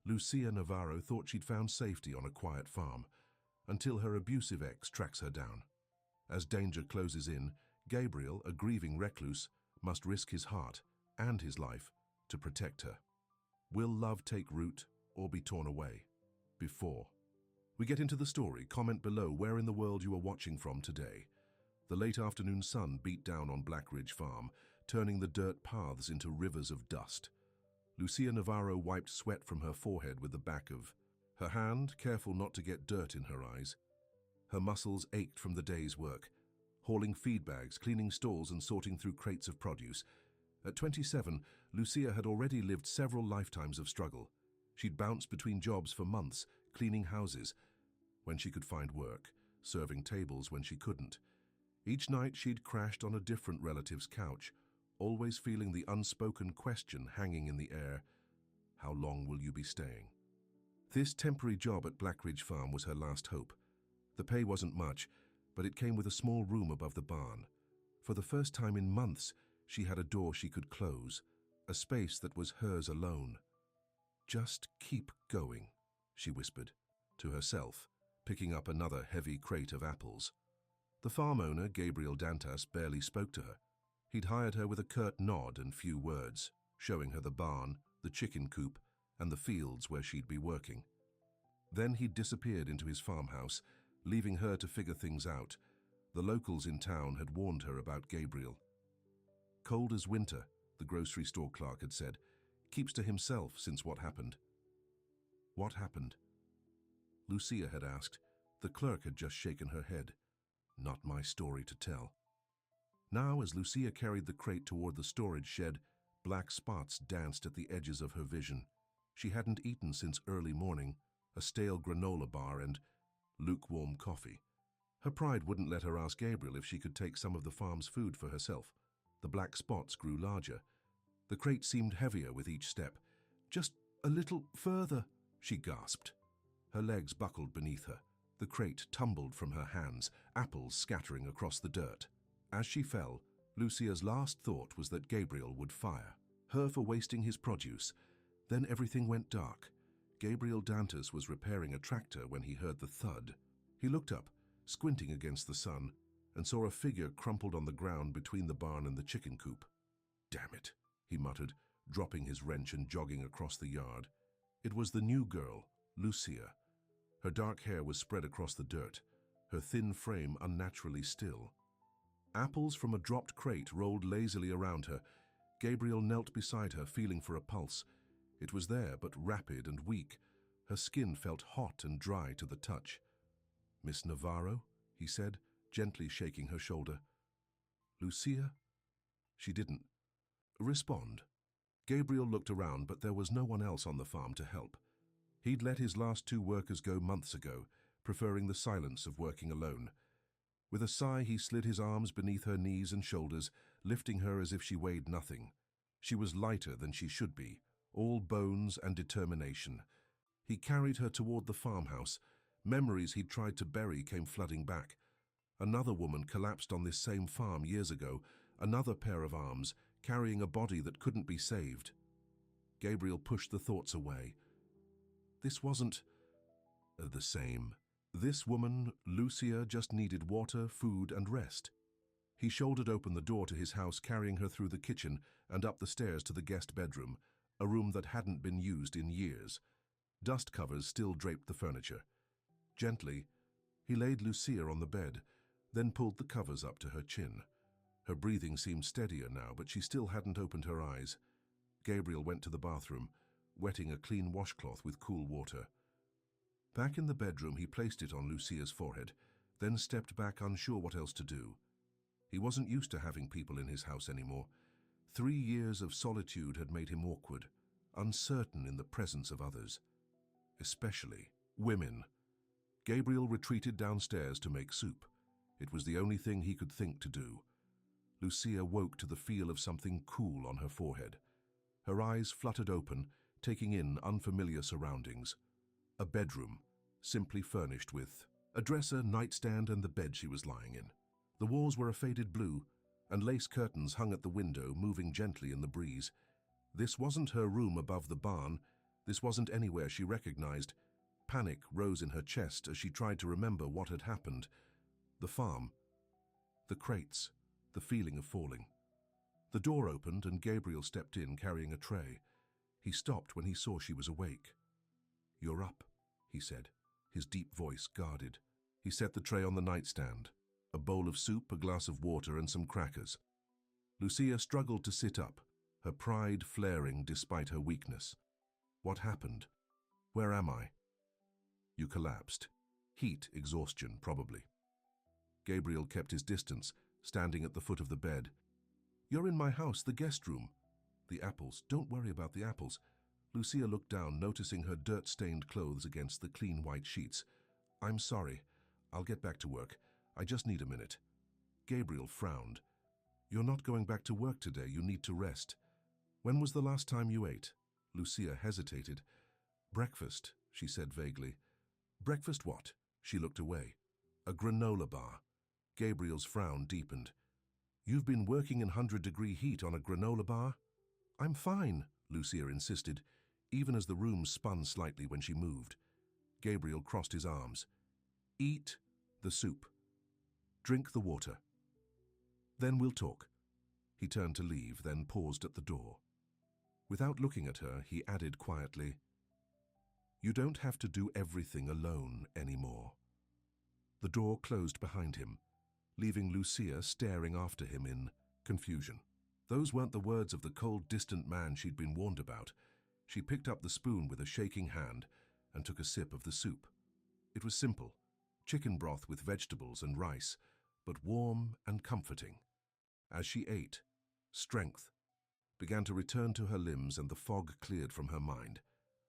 Lucia Navarro thought she'd found safety on a quiet farm, until her abusive ex tracks her down. As danger closes in, Gabriel, a grieving recluse, must risk his heart and his life to protect her. Will love take root or be torn away? Before we get into the story, comment below where in the world you are watching from today. The late afternoon sun beat down on Black Ridge Farm, turning the dirt paths into rivers of dust. Lucia Navarro wiped sweat from her forehead with the back of her hand, careful not to get dirt in her eyes. Her muscles ached from the day's work, hauling feed bags, cleaning stalls, and sorting through crates of produce. At 27, Lucia had already lived several lifetimes of struggle. She'd bounced between jobs for months, cleaning houses when she could find work, serving tables when she couldn't. Each night she'd crashed on a different relative's couch, always feeling the unspoken question hanging in the air: how long will you be staying? This temporary job at Black Ridge Farm was her last hope. The pay wasn't much, but it came with a small room above the barn. For the first time in months, she had a door she could close, a space that was hers alone. "Just keep going," she whispered to herself, picking up another heavy crate of apples. The farm owner, Gabriel Dantas, barely spoke to her. He'd hired her with a curt nod and few words, showing her the barn, the chicken coop, and the fields where she'd be working. Then he'd disappeared into his farmhouse, leaving her to figure things out. The locals in town had warned her about Gabriel. "Cold as winter," the grocery store clerk had said. "Keeps to himself since what happened." What happened? Lucia had asked. The clerk had just shaken her head. Not my story to tell. Now, as Lucia carried the crate toward the storage shed, black spots danced at the edges of her vision. She hadn't eaten since early morning, a stale granola bar and lukewarm coffee. Her pride wouldn't let her ask Gabriel if she could take some of the farm's food for herself. The black spots grew larger. The crate seemed heavier with each step. "Just a little further," she gasped. Her legs buckled beneath her. The crate tumbled from her hands, apples scattering across the dirt. As she fell, Lucia's last thought was that Gabriel would fire her for wasting his produce. Then everything went dark. Gabriel Dantas was repairing a tractor when he heard the thud. He looked up, squinting against the sun, and saw a figure crumpled on the ground between the barn and the chicken coop. "Damn it," he muttered, dropping his wrench and jogging across the yard. It was the new girl, Lucia. Her dark hair was spread across the dirt, her thin frame unnaturally still. Apples from a dropped crate rolled lazily around her. Gabriel knelt beside her, feeling for a pulse. It was there, but rapid and weak. Her skin felt hot and dry to the touch. "Miss Navarro?" he said, gently shaking her shoulder. "Lucia?" She didn't respond. Gabriel looked around, but there was no one else on the farm to help. He'd let his last 2 workers go months ago, preferring the silence of working alone. With a sigh, he slid his arms beneath her knees and shoulders, lifting her as if she weighed nothing. She was lighter than she should be, all bones and determination. He carried her toward the farmhouse. Memories he'd tried to bury came flooding back. Another woman collapsed on this same farm years ago, another pair of arms, carrying a body that couldn't be saved. Gabriel pushed the thoughts away. This wasn't the same. This woman, Lucia, just needed water, food, and rest. He shouldered open the door to his house, carrying her through the kitchen and up the stairs to the guest bedroom, a room that hadn't been used in years. Dust covers still draped the furniture. Gently, he laid Lucia on the bed, then pulled the covers up to her chin. Her breathing seemed steadier now, but she still hadn't opened her eyes. Gabriel went to the bathroom, wetting a clean washcloth with cool water. Back in the bedroom, he placed it on Lucia's forehead, then stepped back, unsure what else to do. He wasn't used to having people in his house anymore. 3 years of solitude had made him awkward, uncertain in the presence of others, especially women. Gabriel retreated downstairs to make soup. It was the only thing he could think to do. Lucia woke to the feel of something cool on her forehead. Her eyes fluttered open, taking in unfamiliar surroundings. A bedroom, simply furnished with a dresser, nightstand, and the bed she was lying in. The walls were a faded blue, and lace curtains hung at the window, moving gently in the breeze. This wasn't her room above the barn. This wasn't anywhere she recognized. Panic rose in her chest as she tried to remember what had happened. The farm, the crates, the feeling of falling. The door opened and Gabriel stepped in carrying a tray. He stopped when he saw she was awake. "You're up," he said, his deep voice guarded. He set the tray on the nightstand, a bowl of soup, a glass of water, and some crackers. Lucia struggled to sit up, her pride flaring despite her weakness. "What happened? Where am I?" "You collapsed. Heat exhaustion, probably." Gabriel kept his distance, standing at the foot of the bed. "You're in my house, the guest room." "The apples. Don't worry about the apples." Lucia looked down, noticing her dirt-stained clothes against the clean white sheets. "I'm sorry. I'll get back to work. I just need a minute." Gabriel frowned. "You're not going back to work today. You need to rest." "When was the last time you ate?" Lucia hesitated. "Breakfast," she said vaguely. "Breakfast what?" She looked away. "A granola bar." Gabriel's frown deepened. "You've been working in 100-degree heat on a granola bar?" "I'm fine," Lucia insisted, even as the room spun slightly when she moved. Gabriel crossed his arms. "Eat the soup. Drink the water. Then we'll talk." He turned to leave, then paused at the door. Without looking at her, he added quietly, "You don't have to do everything alone anymore." The door closed behind him, leaving Lucia staring after him in confusion. Those weren't the words of the cold, distant man she'd been warned about. She picked up the spoon with a shaking hand and took a sip of the soup. It was simple, chicken broth with vegetables and rice, but warm and comforting. As she ate, strength began to return to her limbs and the fog cleared from her mind.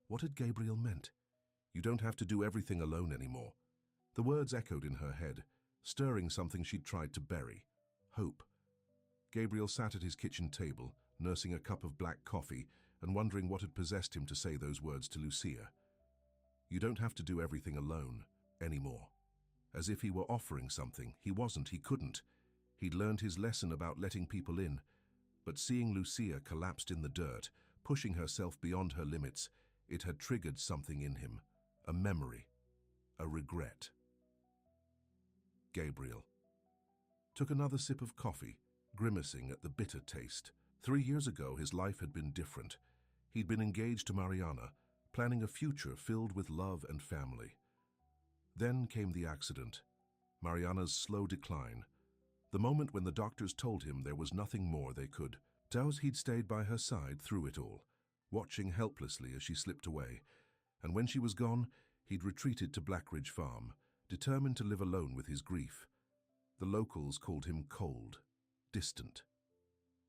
What had Gabriel meant? You don't have to do everything alone anymore. The words echoed in her head, stirring something she'd tried to bury. Hope. Gabriel sat at his kitchen table, nursing a cup of black coffee and wondering what had possessed him to say those words to Lucia. You don't have to do everything alone anymore. As if he were offering something. He wasn't, he couldn't. He'd learned his lesson about letting people in, but seeing Lucia collapsed in the dirt, pushing herself beyond her limits, it had triggered something in him, a memory, a regret. Gabriel took another sip of coffee, grimacing at the bitter taste. 3 years ago, his life had been different. He'd been engaged to Mariana, planning a future filled with love and family. Then came the accident, Mariana's slow decline, the moment when the doctors told him there was nothing more they could do. He'd stayed by her side through it all, watching helplessly as she slipped away, and when she was gone, he'd retreated to Blackridge Farm, determined to live alone with his grief. The locals called him cold, distant.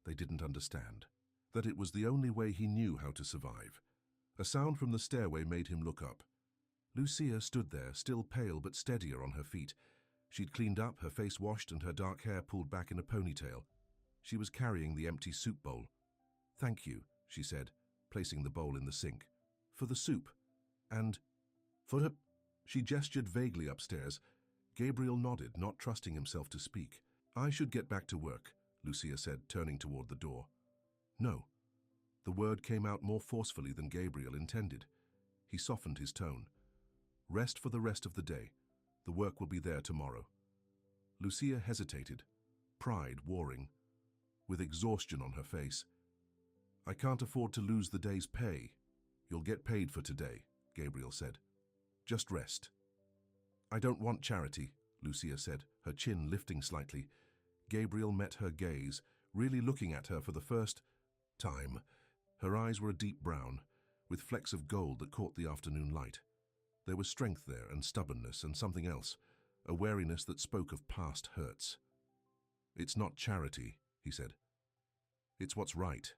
They didn't understand that it was the only way he knew how to survive. A sound from the stairway made him look up. Lucia stood there, still pale but steadier on her feet. She'd cleaned up, her face washed and her dark hair pulled back in a ponytail. She was carrying the empty soup bowl. "Thank you," she said, placing the bowl in the sink. "For the soup. And for her..." She gestured vaguely upstairs. Gabriel nodded, not trusting himself to speak. "I should get back to work," Lucia said, turning toward the door. "No." The word came out more forcefully than Gabriel intended. He softened his tone. "Rest for the rest of the day. The work will be there tomorrow." Lucia hesitated, pride warring, with exhaustion on her face. "I can't afford to lose the day's pay." "You'll get paid for today," Gabriel said. "Just rest." "I don't want charity," Lucia said, her chin lifting slightly. Gabriel met her gaze, really looking at her for the first time. Her eyes were a deep brown, with flecks of gold that caught the afternoon light. There was strength there and stubbornness and something else, a wariness that spoke of past hurts. "It's not charity," he said. "It's what's right."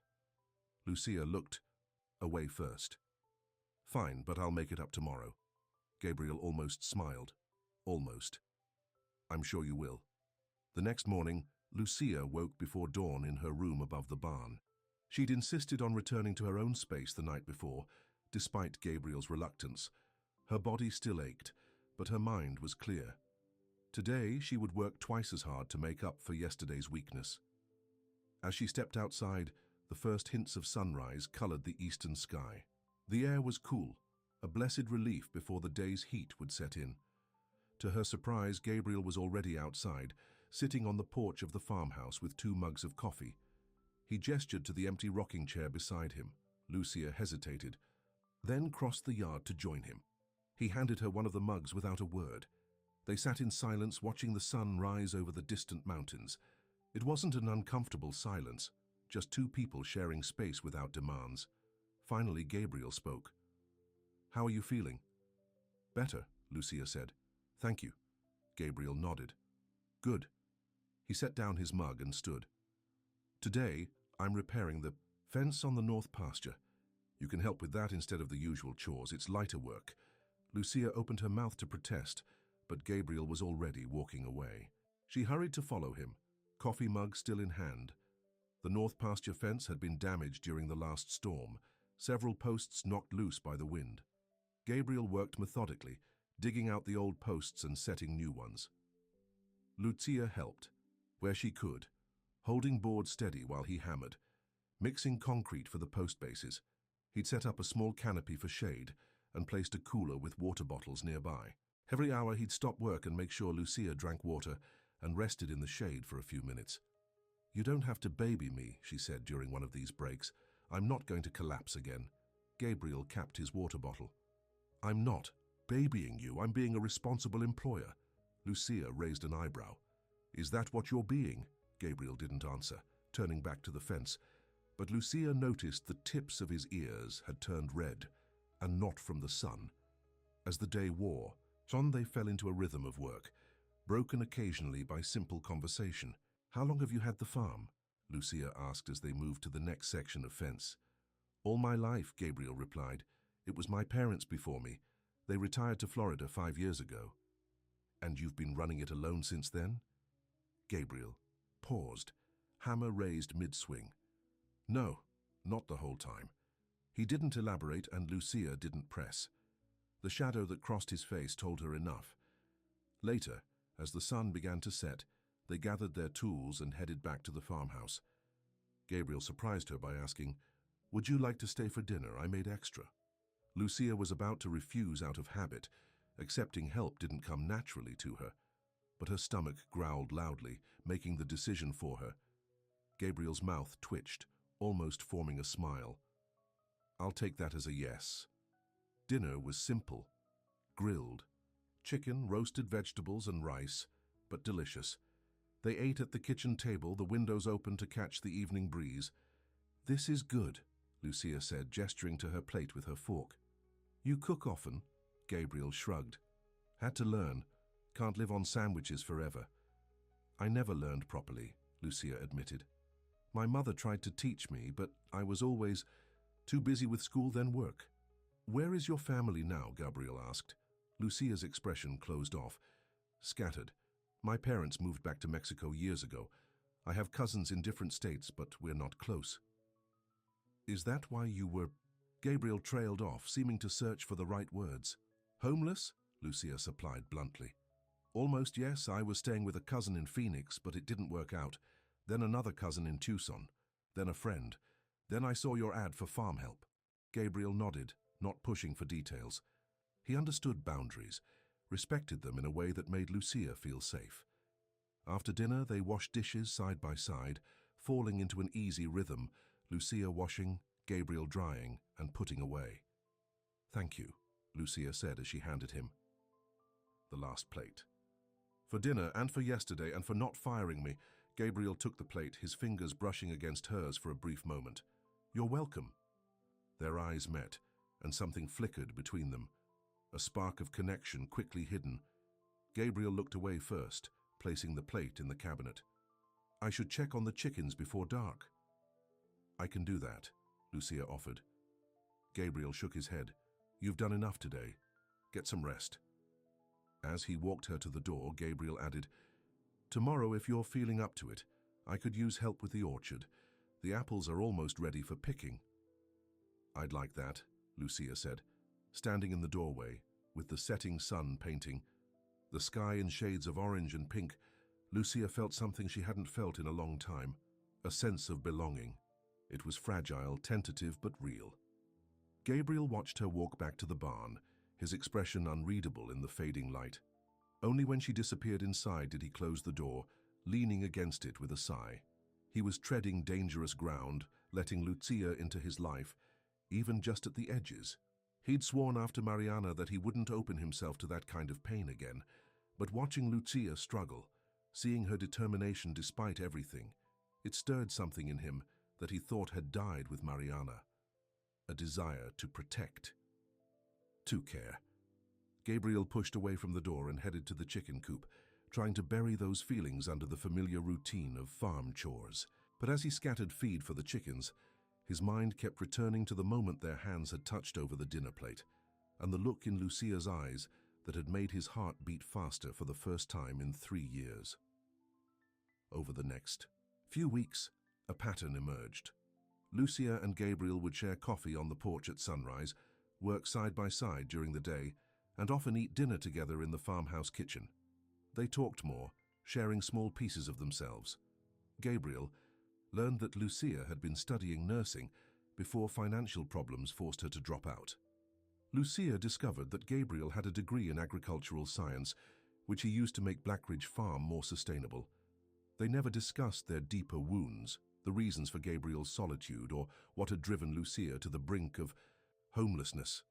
Lucia looked away first. "Fine, but I'll make it up tomorrow." Gabriel almost smiled. "Almost. I'm sure you will." The next morning, Lucia woke before dawn in her room above the barn. She'd insisted on returning to her own space the night before, despite Gabriel's reluctance. Her body still ached, but her mind was clear. Today, she would work twice as hard to make up for yesterday's weakness. As she stepped outside, the first hints of sunrise colored the eastern sky. The air was cool, a blessed relief before the day's heat would set in. To her surprise, Gabriel was already outside, sitting on the porch of the farmhouse with 2 mugs of coffee. He gestured to the empty rocking chair beside him. Lucia hesitated, then crossed the yard to join him. He handed her one of the mugs without a word. They sat in silence, watching the sun rise over the distant mountains. It wasn't an uncomfortable silence, just 2 people sharing space without demands. Finally, Gabriel spoke. "How are you feeling?" "Better," Lucia said. "Thank you." Gabriel nodded. "Good." He set down his mug and stood. "Today, I'm repairing the fence on the north pasture. You can help with that instead of the usual chores. It's lighter work." Lucia opened her mouth to protest, but Gabriel was already walking away. She hurried to follow him, coffee mug still in hand. The north pasture fence had been damaged during the last storm, several posts knocked loose by the wind. Gabriel worked methodically, digging out the old posts and setting new ones. Lucia helped, where she could, holding boards steady while he hammered, mixing concrete for the post bases. He'd set up a small canopy for shade and placed a cooler with water bottles nearby. Every hour he'd stop work and make sure Lucia drank water and rested in the shade for a few minutes. "You don't have to baby me," she said during one of these breaks. "I'm not going to collapse again." Gabriel capped his water bottle. "I'm not babying you. I'm being a responsible employer." Lucia raised an eyebrow. "Is that what you're being?" Gabriel didn't answer, turning back to the fence. But Lucia noticed the tips of his ears had turned red, and not from the sun. As the day wore on, they fell into a rhythm of work, broken occasionally by simple conversation. "How long have you had the farm?" Lucia asked as they moved to the next section of fence. "All my life," Gabriel replied. "It was my parents before me. They retired to Florida 5 years ago." "And you've been running it alone since then?" Gabriel paused, hammer raised mid-swing. "No, not the whole time." He didn't elaborate, and Lucia didn't press. The shadow that crossed his face told her enough. Later, as the sun began to set, they gathered their tools and headed back to the farmhouse. Gabriel surprised her by asking, "Would you like to stay for dinner? I made extra." Lucia was about to refuse out of habit. Accepting help didn't come naturally to her. But her stomach growled loudly, making the decision for her. Gabriel's mouth twitched, almost forming a smile. "I'll take that as a yes." Dinner was simple. Grilled. Chicken, roasted vegetables and rice, but delicious. They ate at the kitchen table, the windows open to catch the evening breeze. "This is good," Lucia said, gesturing to her plate with her fork. "You cook often?" Gabriel shrugged. "Had to learn. Can't live on sandwiches forever." "I never learned properly," Lucia admitted. "My mother tried to teach me, but I was always too busy with school then work." "Where is your family now?" Gabriel asked. Lucia's expression closed off. "Scattered. My parents moved back to Mexico years ago. I have cousins in different states, but we're not close." "Is that why you were—" Gabriel trailed off, seeming to search for the right words. "Homeless?" Lucia supplied bluntly. "Almost, yes. I was staying with a cousin in Phoenix, but it didn't work out. Then another cousin in Tucson. Then a friend. Then I saw your ad for farm help." Gabriel nodded, not pushing for details. He understood boundaries, respected them in a way that made Lucia feel safe. After dinner, they washed dishes side by side, falling into an easy rhythm, Lucia washing, Gabriel drying and putting away. "Thank you," Lucia said as she handed him the last plate. "For dinner and for yesterday and for not firing me." Gabriel took the plate, his fingers brushing against hers for a brief moment. "You're welcome." Their eyes met, and something flickered between them, a spark of connection quickly hidden. Gabriel looked away first, placing the plate in the cabinet. "I should check on the chickens before dark." "I can do that," Lucia offered. Gabriel shook his head. "You've done enough today. Get some rest." As he walked her to the door, Gabriel added, "Tomorrow, if you're feeling up to it, I could use help with the orchard. The apples are almost ready for picking." "I'd like that," Lucia said, standing in the doorway, with the setting sun painting. The sky in shades of orange and pink, Lucia felt something she hadn't felt in a long time, a sense of belonging. It was fragile, tentative, but real. Gabriel watched her walk back to the barn, his expression unreadable in the fading light. Only when she disappeared inside did he close the door, leaning against it with a sigh. He was treading dangerous ground, letting Lucia into his life, even just at the edges. He'd sworn after Mariana that he wouldn't open himself to that kind of pain again, but watching Lucia struggle, seeing her determination despite everything, it stirred something in him that he thought had died with Mariana. A desire to protect. To care. Gabriel pushed away from the door and headed to the chicken coop, trying to bury those feelings under the familiar routine of farm chores. But as he scattered feed for the chickens, his mind kept returning to the moment their hands had touched over the dinner plate, and the look in Lucia's eyes that had made his heart beat faster for the first time in 3 years. Over the next few weeks, a pattern emerged. Lucia and Gabriel would share coffee on the porch at sunrise, work side by side during the day, and often eat dinner together in the farmhouse kitchen. They talked more, sharing small pieces of themselves. Gabriel learned that Lucia had been studying nursing before financial problems forced her to drop out. Lucia discovered that Gabriel had a degree in agricultural science, which he used to make Blackridge Farm more sustainable. They never discussed their deeper wounds, the reasons for Gabriel's solitude, or what had driven Lucia to the brink of homelessness.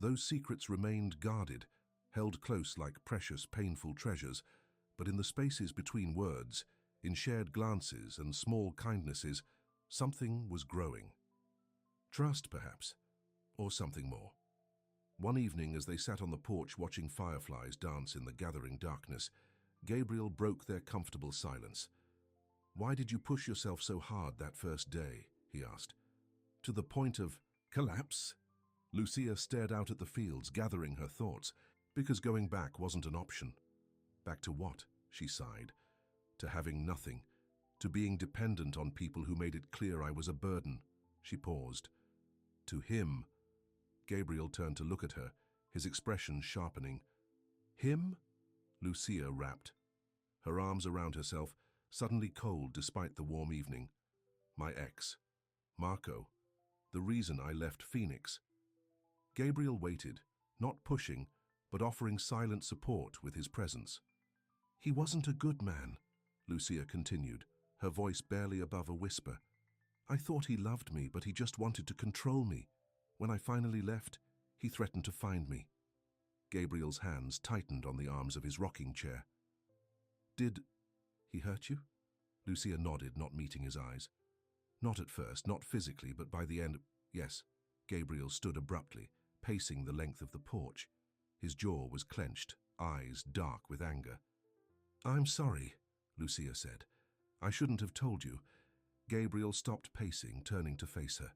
Those secrets remained guarded, held close like precious, painful treasures, but in the spaces between words, in shared glances and small kindnesses, something was growing. Trust, perhaps, or something more. One evening, as they sat on the porch watching fireflies dance in the gathering darkness, Gabriel broke their comfortable silence. "Why did you push yourself so hard that first day?" he asked. "To the point of collapse?" Lucia stared out at the fields, gathering her thoughts, because going back wasn't an option. "Back to what?" she sighed. "To having nothing, to being dependent on people who made it clear I was a burden." She paused. "To him." Gabriel turned to look at her, his expression sharpening. "Him?" Lucia rapped, her arms around herself, suddenly cold despite the warm evening. "My ex. Marco. The reason I left Phoenix." Gabriel waited, not pushing, but offering silent support with his presence. "He wasn't a good man," Lucia continued, her voice barely above a whisper. "I thought he loved me, but he just wanted to control me. When I finally left, he threatened to find me." Gabriel's hands tightened on the arms of his rocking chair. "Did he hurt you?" Lucia nodded, not meeting his eyes. "Not at first, not physically, but by the end—" "Yes." Gabriel stood abruptly, pacing the length of the porch. His jaw was clenched, eyes dark with anger. "I'm sorry," Lucia said. "I shouldn't have told you." Gabriel stopped pacing, turning to face her.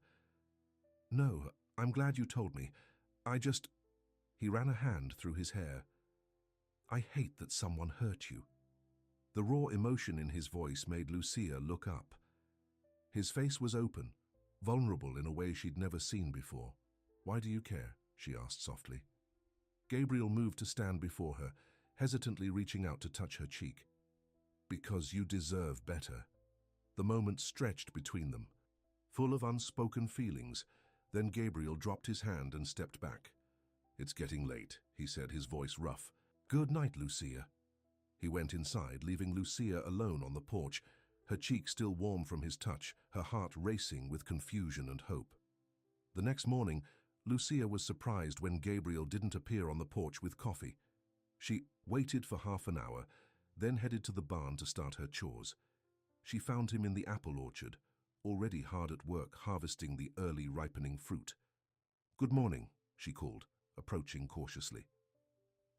"No, I'm glad you told me. I just—" He ran a hand through his hair. "I hate that someone hurt you." The raw emotion in his voice made Lucia look up. His face was open, vulnerable in a way she'd never seen before. "Why do you care?" she asked softly. Gabriel moved to stand before her, hesitantly reaching out to touch her cheek. "Because you deserve better." The moment stretched between them, full of unspoken feelings. Then Gabriel dropped his hand and stepped back. "It's getting late," he said, his voice rough. "Good night, Lucia." He went inside, leaving Lucia alone on the porch, her cheek still warm from his touch, her heart racing with confusion and hope. The next morning, Lucia was surprised when Gabriel didn't appear on the porch with coffee. She waited for half an hour, then headed to the barn to start her chores. She found him in the apple orchard, already hard at work harvesting the early ripening fruit. "Good morning," she called, approaching cautiously.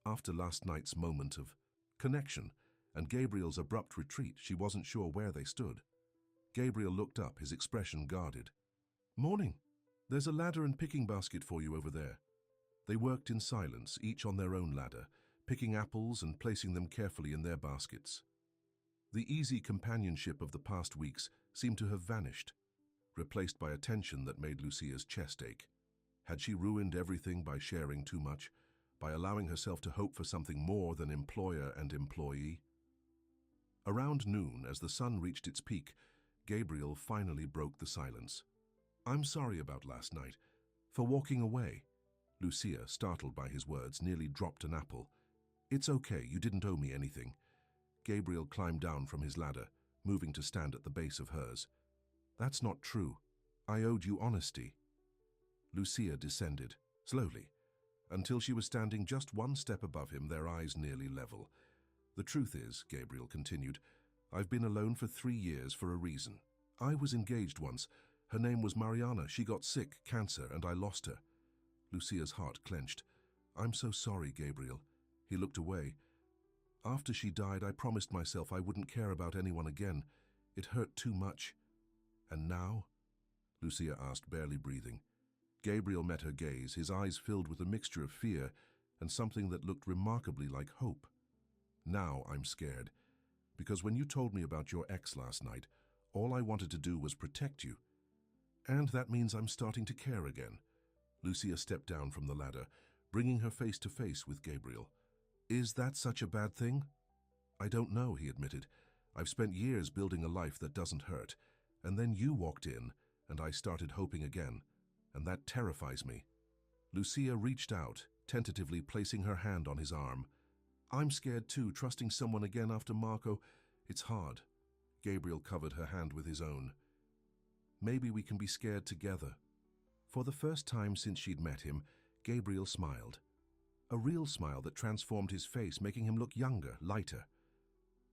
After last night's moment of connection and Gabriel's abrupt retreat, she wasn't sure where they stood. Gabriel looked up, his expression guarded. "Morning. There's a ladder and picking basket for you over there." They worked in silence, each on their own ladder, picking apples and placing them carefully in their baskets. The easy companionship of the past weeks seemed to have vanished, replaced by a tension that made Lucia's chest ache. Had she ruined everything by sharing too much, by allowing herself to hope for something more than employer and employee? Around noon, as the sun reached its peak, Gabriel finally broke the silence. "I'm sorry about last night. For walking away. Lucia, startled by his words, nearly dropped an apple. It's okay, you didn't owe me anything. Gabriel climbed down from his ladder, moving to stand at the base of hers. That's not true. I owed you honesty. Lucia descended, slowly, until she was standing just one step above him, their eyes nearly level. The truth is, Gabriel continued, I've been alone for 3 years for a reason. I was engaged once. Her name was Mariana. She got sick, cancer, and I lost her. Lucia's heart clenched. I'm so sorry, Gabriel. He looked away. After she died, I promised myself I wouldn't care about anyone again. It hurt too much. And now? Lucia asked, barely breathing. Gabriel met her gaze, his eyes filled with a mixture of fear and something that looked remarkably like hope. Now I'm scared, because when you told me about your ex last night, all I wanted to do was protect you. And that means I'm starting to care again. Lucia stepped down from the ladder, bringing her face to face with Gabriel. Is that such a bad thing? I don't know, he admitted. I've spent years building a life that doesn't hurt, and then you walked in, and I started hoping again, and that terrifies me. Lucia reached out, tentatively placing her hand on his arm. I'm scared too, trusting someone again after Marco. It's hard. Gabriel covered her hand with his own. Maybe we can be scared together. For the first time since she'd met him, Gabriel smiled. A real smile that transformed his face, making him look younger, lighter.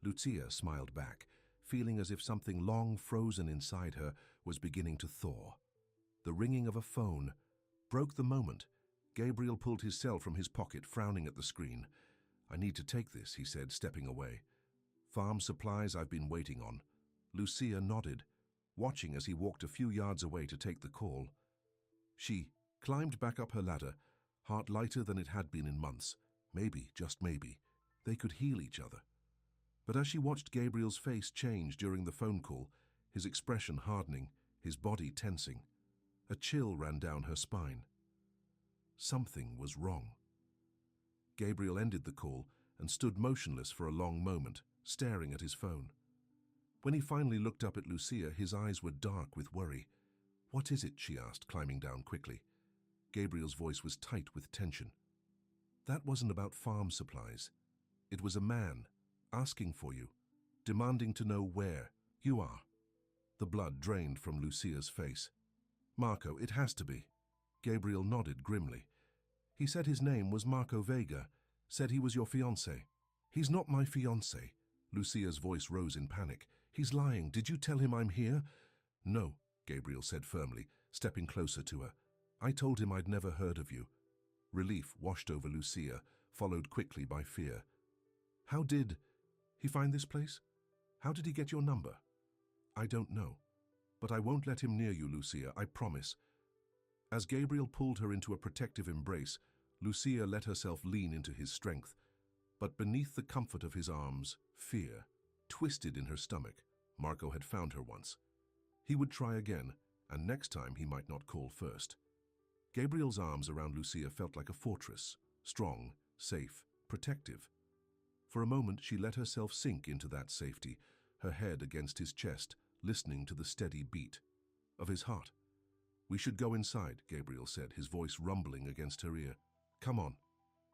Lucia smiled back, feeling as if something long frozen inside her was beginning to thaw. The ringing of a phone broke the moment. Gabriel pulled his cell from his pocket, frowning at the screen. I need to take this, he said, stepping away. Farm supplies I've been waiting on. Lucia nodded, watching as he walked a few yards away to take the call. She climbed back up her ladder, heart lighter than it had been in months. Maybe, just maybe, they could heal each other. But as she watched Gabriel's face change during the phone call, his expression hardening, his body tensing, a chill ran down her spine. Something was wrong. Gabriel ended the call and stood motionless for a long moment, staring at his phone. When he finally looked up at Lucia, his eyes were dark with worry. What is it? She asked, climbing down quickly. Gabriel's voice was tight with tension. That wasn't about farm supplies. It was a man, asking for you, demanding to know where you are. The blood drained from Lucia's face. Marco, it has to be. Gabriel nodded grimly. He said his name was Marco Vega, said he was your fiancé. He's not my fiancé. Lucia's voice rose in panic. He's lying. Did you tell him I'm here? No, Gabriel said firmly, stepping closer to her. I told him I'd never heard of you. Relief washed over Lucia, followed quickly by fear. How did he find this place? How did he get your number? I don't know, but I won't let him near you, Lucia, I promise. As Gabriel pulled her into a protective embrace, Lucia let herself lean into his strength. But beneath the comfort of his arms, fear twisted in her stomach. Marco had found her once. He would try again, and next time he might not call first. Gabriel's arms around Lucia felt like a fortress, strong, safe, protective. For a moment she let herself sink into that safety, her head against his chest, listening to the steady beat of his heart. We should go inside, Gabriel said, his voice rumbling against her ear. Come on.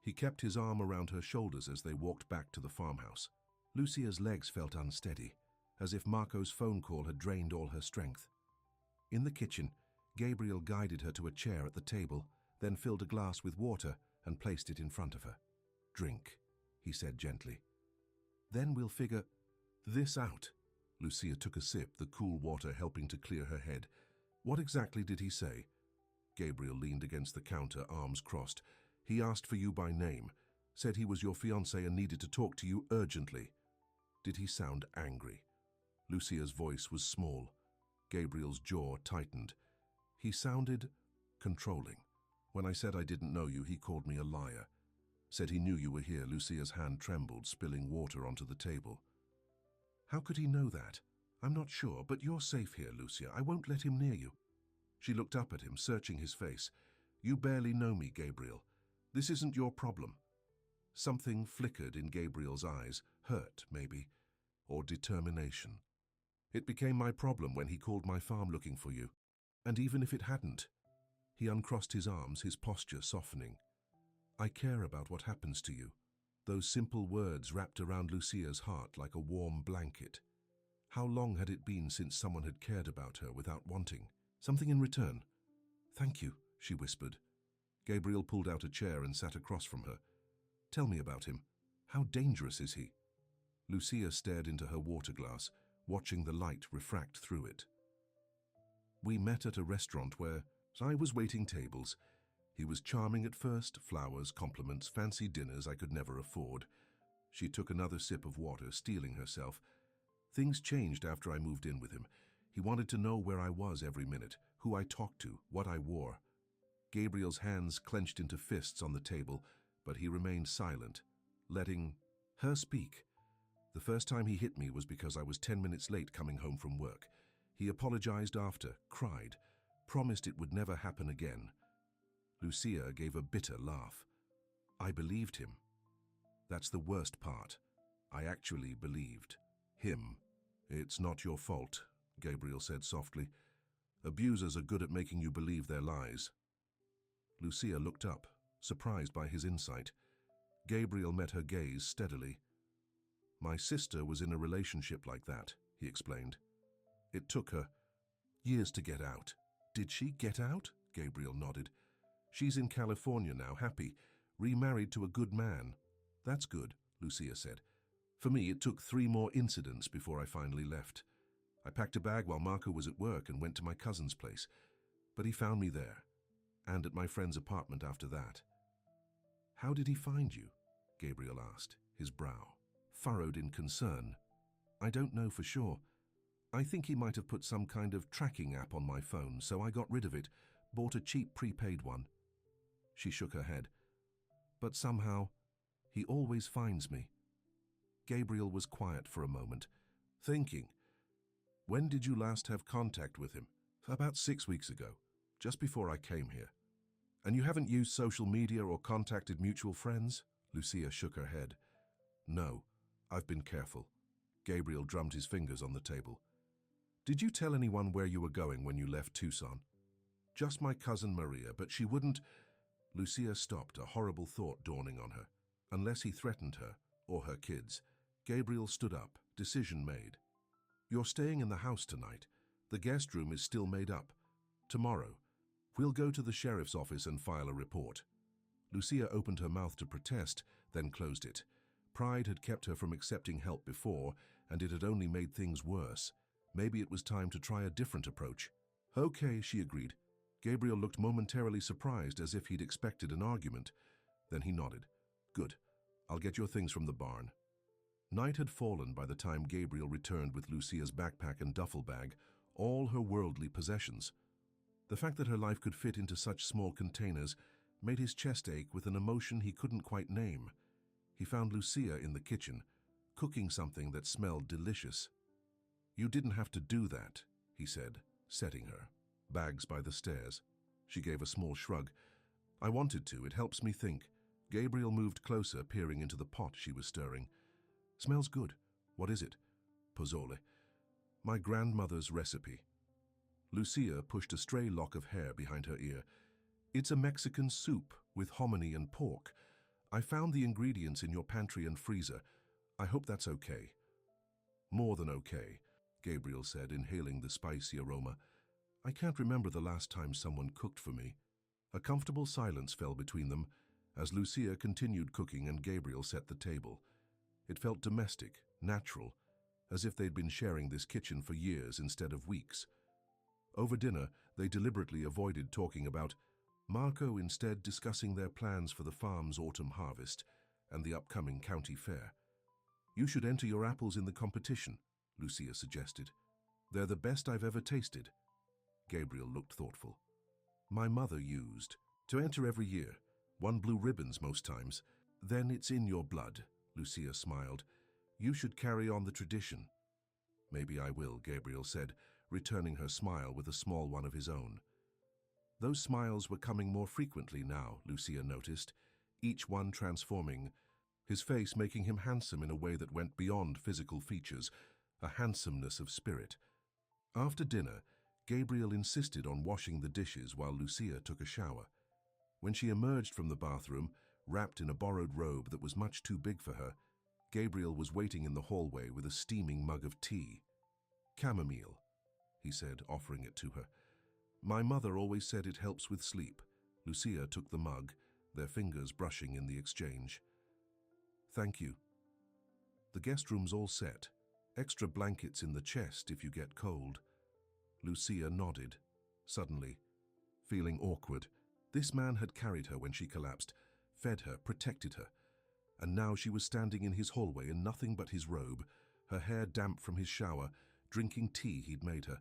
He kept his arm around her shoulders as they walked back to the farmhouse. Lucia's legs felt unsteady, as if Marco's phone call had drained all her strength. In the kitchen, Gabriel guided her to a chair at the table, then filled a glass with water and placed it in front of her. Drink, he said gently. Then we'll figure this out. Lucia took a sip, the cool water helping to clear her head. What exactly did he say? Gabriel leaned against the counter, arms crossed. He asked for you by name, said he was your fiancé and needed to talk to you urgently. Did he sound angry? Lucia's voice was small. Gabriel's jaw tightened. He sounded controlling. When I said I didn't know you, he called me a liar. Said he knew you were here. Lucia's hand trembled, spilling water onto the table. How could he know that? I'm not sure, but you're safe here, Lucia. I won't let him near you. She looked up at him, searching his face. You barely know me, Gabriel. This isn't your problem. Something flickered in Gabriel's eyes, hurt, maybe, or determination. It became my problem when he called my farm looking for you. And even if it hadn't, He uncrossed his arms, his posture softening. "I care about what happens to you." Those simple words wrapped around Lucia's heart like a warm blanket. How long had it been since someone had cared about her without wanting something in return? "Thank you," she whispered. Gabriel pulled out a chair and sat across from her. "Tell me about him. How dangerous is he?" Lucia stared into her water glass, watching the light refract through it. "We met at a restaurant where I was waiting tables. He was charming at first, flowers, compliments, fancy dinners I could never afford." She took another sip of water, steeling herself. "Things changed after I moved in with him. He wanted to know where I was every minute, who I talked to, what I wore." Gabriel's hands clenched into fists on the table, but he remained silent, letting her speak. "The first time he hit me was because I was 10 minutes late coming home from work. He apologized after, cried, promised it would never happen again." Lucia gave a bitter laugh. "I believed him. That's the worst part. I actually believed him." "It's not your fault," Gabriel said softly. "Abusers are good at making you believe their lies." Lucia looked up, surprised by his insight. Gabriel met her gaze steadily. "My sister was in a relationship like that," he explained. "It took her years to get out." "Did she get out?" Gabriel nodded. "She's in California now, happy, remarried to a good man." "That's good," Lucia said. "For me, it took 3 more incidents before I finally left. I packed a bag while Marco was at work and went to my cousin's place. But he found me there, and at my friend's apartment after that." "How did he find you?" Gabriel asked, his brow furrowed in concern. "I don't know for sure. I think he might have put some kind of tracking app on my phone, so I got rid of it, bought a cheap prepaid one." She shook her head. "But somehow, he always finds me." Gabriel was quiet for a moment, thinking. "When did you last have contact with him?" "About 6 weeks ago, just before I came here." "And you haven't used social media or contacted mutual friends?" Lucia shook her head. "No, I've been careful." Gabriel drummed his fingers on the table. "Did you tell anyone where you were going when you left Tucson?" "Just my cousin Maria, but she wouldn't—" Lucia stopped, a horrible thought dawning on her. Unless he threatened her, or her kids. Gabriel stood up, decision made. "You're staying in the house tonight. The guest room is still made up. Tomorrow, we'll go to the sheriff's office and file a report." Lucia opened her mouth to protest, then closed it. Pride had kept her from accepting help before, and it had only made things worse. Maybe it was time to try a different approach. "Okay," she agreed. Gabriel looked momentarily surprised, as if he'd expected an argument. Then he nodded. "Good. I'll get your things from the barn." Night had fallen by the time Gabriel returned with Lucia's backpack and duffel bag, all her worldly possessions. The fact that her life could fit into such small containers made his chest ache with an emotion he couldn't quite name. He found Lucia in the kitchen, cooking something that smelled delicious. "You didn't have to do that," he said, setting her. "Bags by the stairs." She gave a small shrug. "I wanted to. It helps me think." Gabriel moved closer, peering into the pot she was stirring. "Smells good. What is it?" "Pozole. My grandmother's recipe." Lucia pushed a stray lock of hair behind her ear. "It's a Mexican soup with hominy and pork. I found the ingredients in your pantry and freezer. I hope that's okay." "More than okay," Gabriel said, inhaling the spicy aroma. "I can't remember the last time someone cooked for me." A comfortable silence fell between them as Lucia continued cooking and Gabriel set the table. It felt domestic, natural, as if they'd been sharing this kitchen for years instead of weeks. Over dinner, they deliberately avoided talking about Marco, instead discussing their plans for the farm's autumn harvest and the upcoming county fair. "You should enter your apples in the competition," Lucia suggested. "They're the best I've ever tasted." Gabriel looked thoughtful. "My mother used to enter every year. Won blue ribbons most times. Then it's in your blood," Lucia smiled. "You should carry on the tradition." "Maybe I will," Gabriel said, returning her smile with a small one of his own. Those smiles were coming more frequently now, Lucia noticed, each one transforming, his face making him handsome in a way that went beyond physical features, a handsomeness of spirit. After dinner, Gabriel insisted on washing the dishes while Lucia took a shower. When she emerged from the bathroom, wrapped in a borrowed robe that was much too big for her, Gabriel was waiting in the hallway with a steaming mug of tea. "Chamomile," he said, offering it to her. "My mother always said it helps with sleep." Lucia took the mug, their fingers brushing in the exchange. "Thank you. The guest room's all set. Extra blankets in the chest if you get cold." Lucia nodded, suddenly, feeling awkward. This man had carried her when she collapsed, fed her, protected her, and now she was standing in his hallway in nothing but his robe, her hair damp from his shower, drinking tea he'd made her.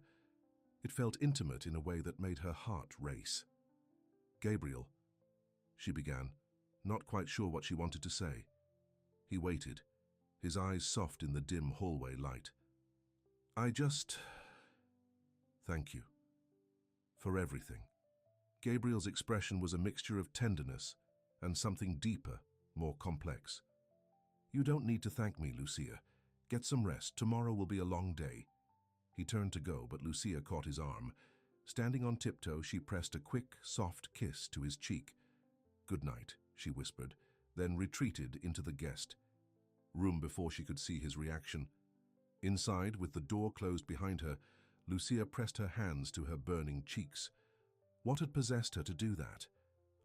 It felt intimate in a way that made her heart race. "Gabriel," she began, not quite sure what she wanted to say. He waited, his eyes soft in the dim hallway light. Thank you. For everything." Gabriel's expression was a mixture of tenderness and something deeper, more complex. "You don't need to thank me, Lucia. Get some rest. Tomorrow will be a long day." He turned to go, but Lucia caught his arm. Standing on tiptoe, she pressed a quick, soft kiss to his cheek. "Good night," she whispered, then retreated into the guest room before she could see his reaction. Inside, with the door closed behind her, Lucia pressed her hands to her burning cheeks. What had possessed her to do that?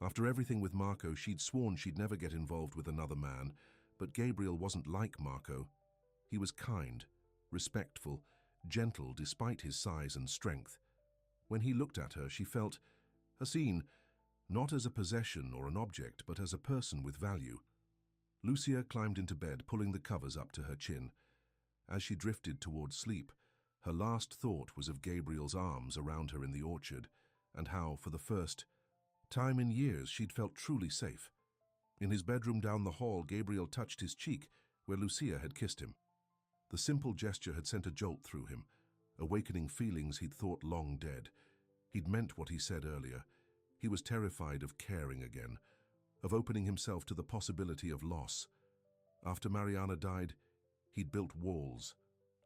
After everything with Marco, she'd sworn she'd never get involved with another man, but Gabriel wasn't like Marco. He was kind, respectful, gentle despite his size and strength. When he looked at her, she felt seen, not as a possession or an object, but as a person with value. Lucia climbed into bed, pulling the covers up to her chin. As she drifted towards sleep, her last thought was of Gabriel's arms around her in the orchard, and how, for the first time in years, she'd felt truly safe. In his bedroom down the hall, Gabriel touched his cheek where Lucia had kissed him. The simple gesture had sent a jolt through him, awakening feelings he'd thought long dead. He'd meant what he said earlier. He was terrified of caring again, of opening himself to the possibility of loss. After Mariana died, he'd built walls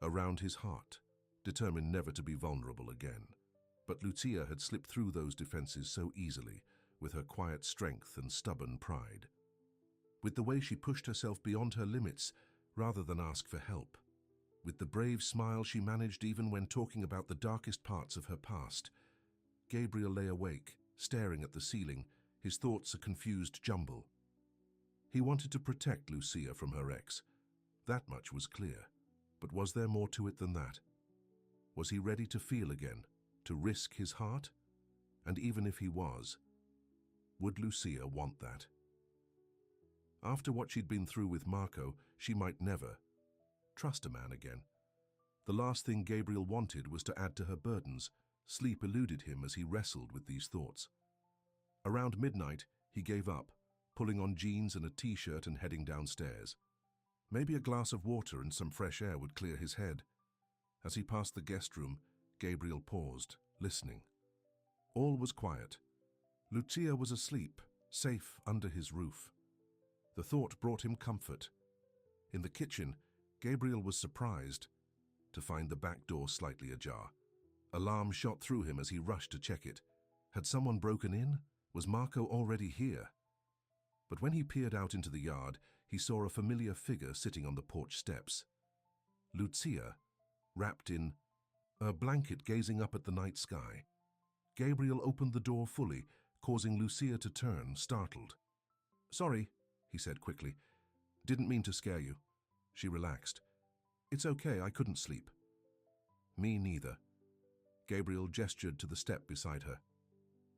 around his heart, determined never to be vulnerable again. But Lucia had slipped through those defenses so easily, with her quiet strength and stubborn pride. With the way she pushed herself beyond her limits, rather than ask for help. With the brave smile she managed even when talking about the darkest parts of her past. Gabriel lay awake, staring at the ceiling, his thoughts a confused jumble. He wanted to protect Lucia from her ex. That much was clear. But was there more to it than that? Was he ready to feel again? To risk his heart? And even if he was, would Lucia want that? After what she'd been through with Marco, she might never trust a man again. The last thing Gabriel wanted was to add to her burdens. Sleep eluded him as he wrestled with these thoughts. Around midnight, he gave up, pulling on jeans and a t-shirt and heading downstairs. Maybe a glass of water and some fresh air would clear his head. As he passed the guest room, Gabriel paused, listening. All was quiet. Lucia was asleep, safe under his roof. The thought brought him comfort. In the kitchen, Gabriel was surprised to find the back door slightly ajar. Alarm shot through him as he rushed to check it. Had someone broken in? Was Marco already here? But when he peered out into the yard, he saw a familiar figure sitting on the porch steps. Lucia, wrapped in a blanket, gazing up at the night sky. Gabriel opened the door fully, causing Lucia to turn, startled. "Sorry," he said quickly. "Didn't mean to scare you." She relaxed. "It's okay, I couldn't sleep." "Me neither." Gabriel gestured to the step beside her.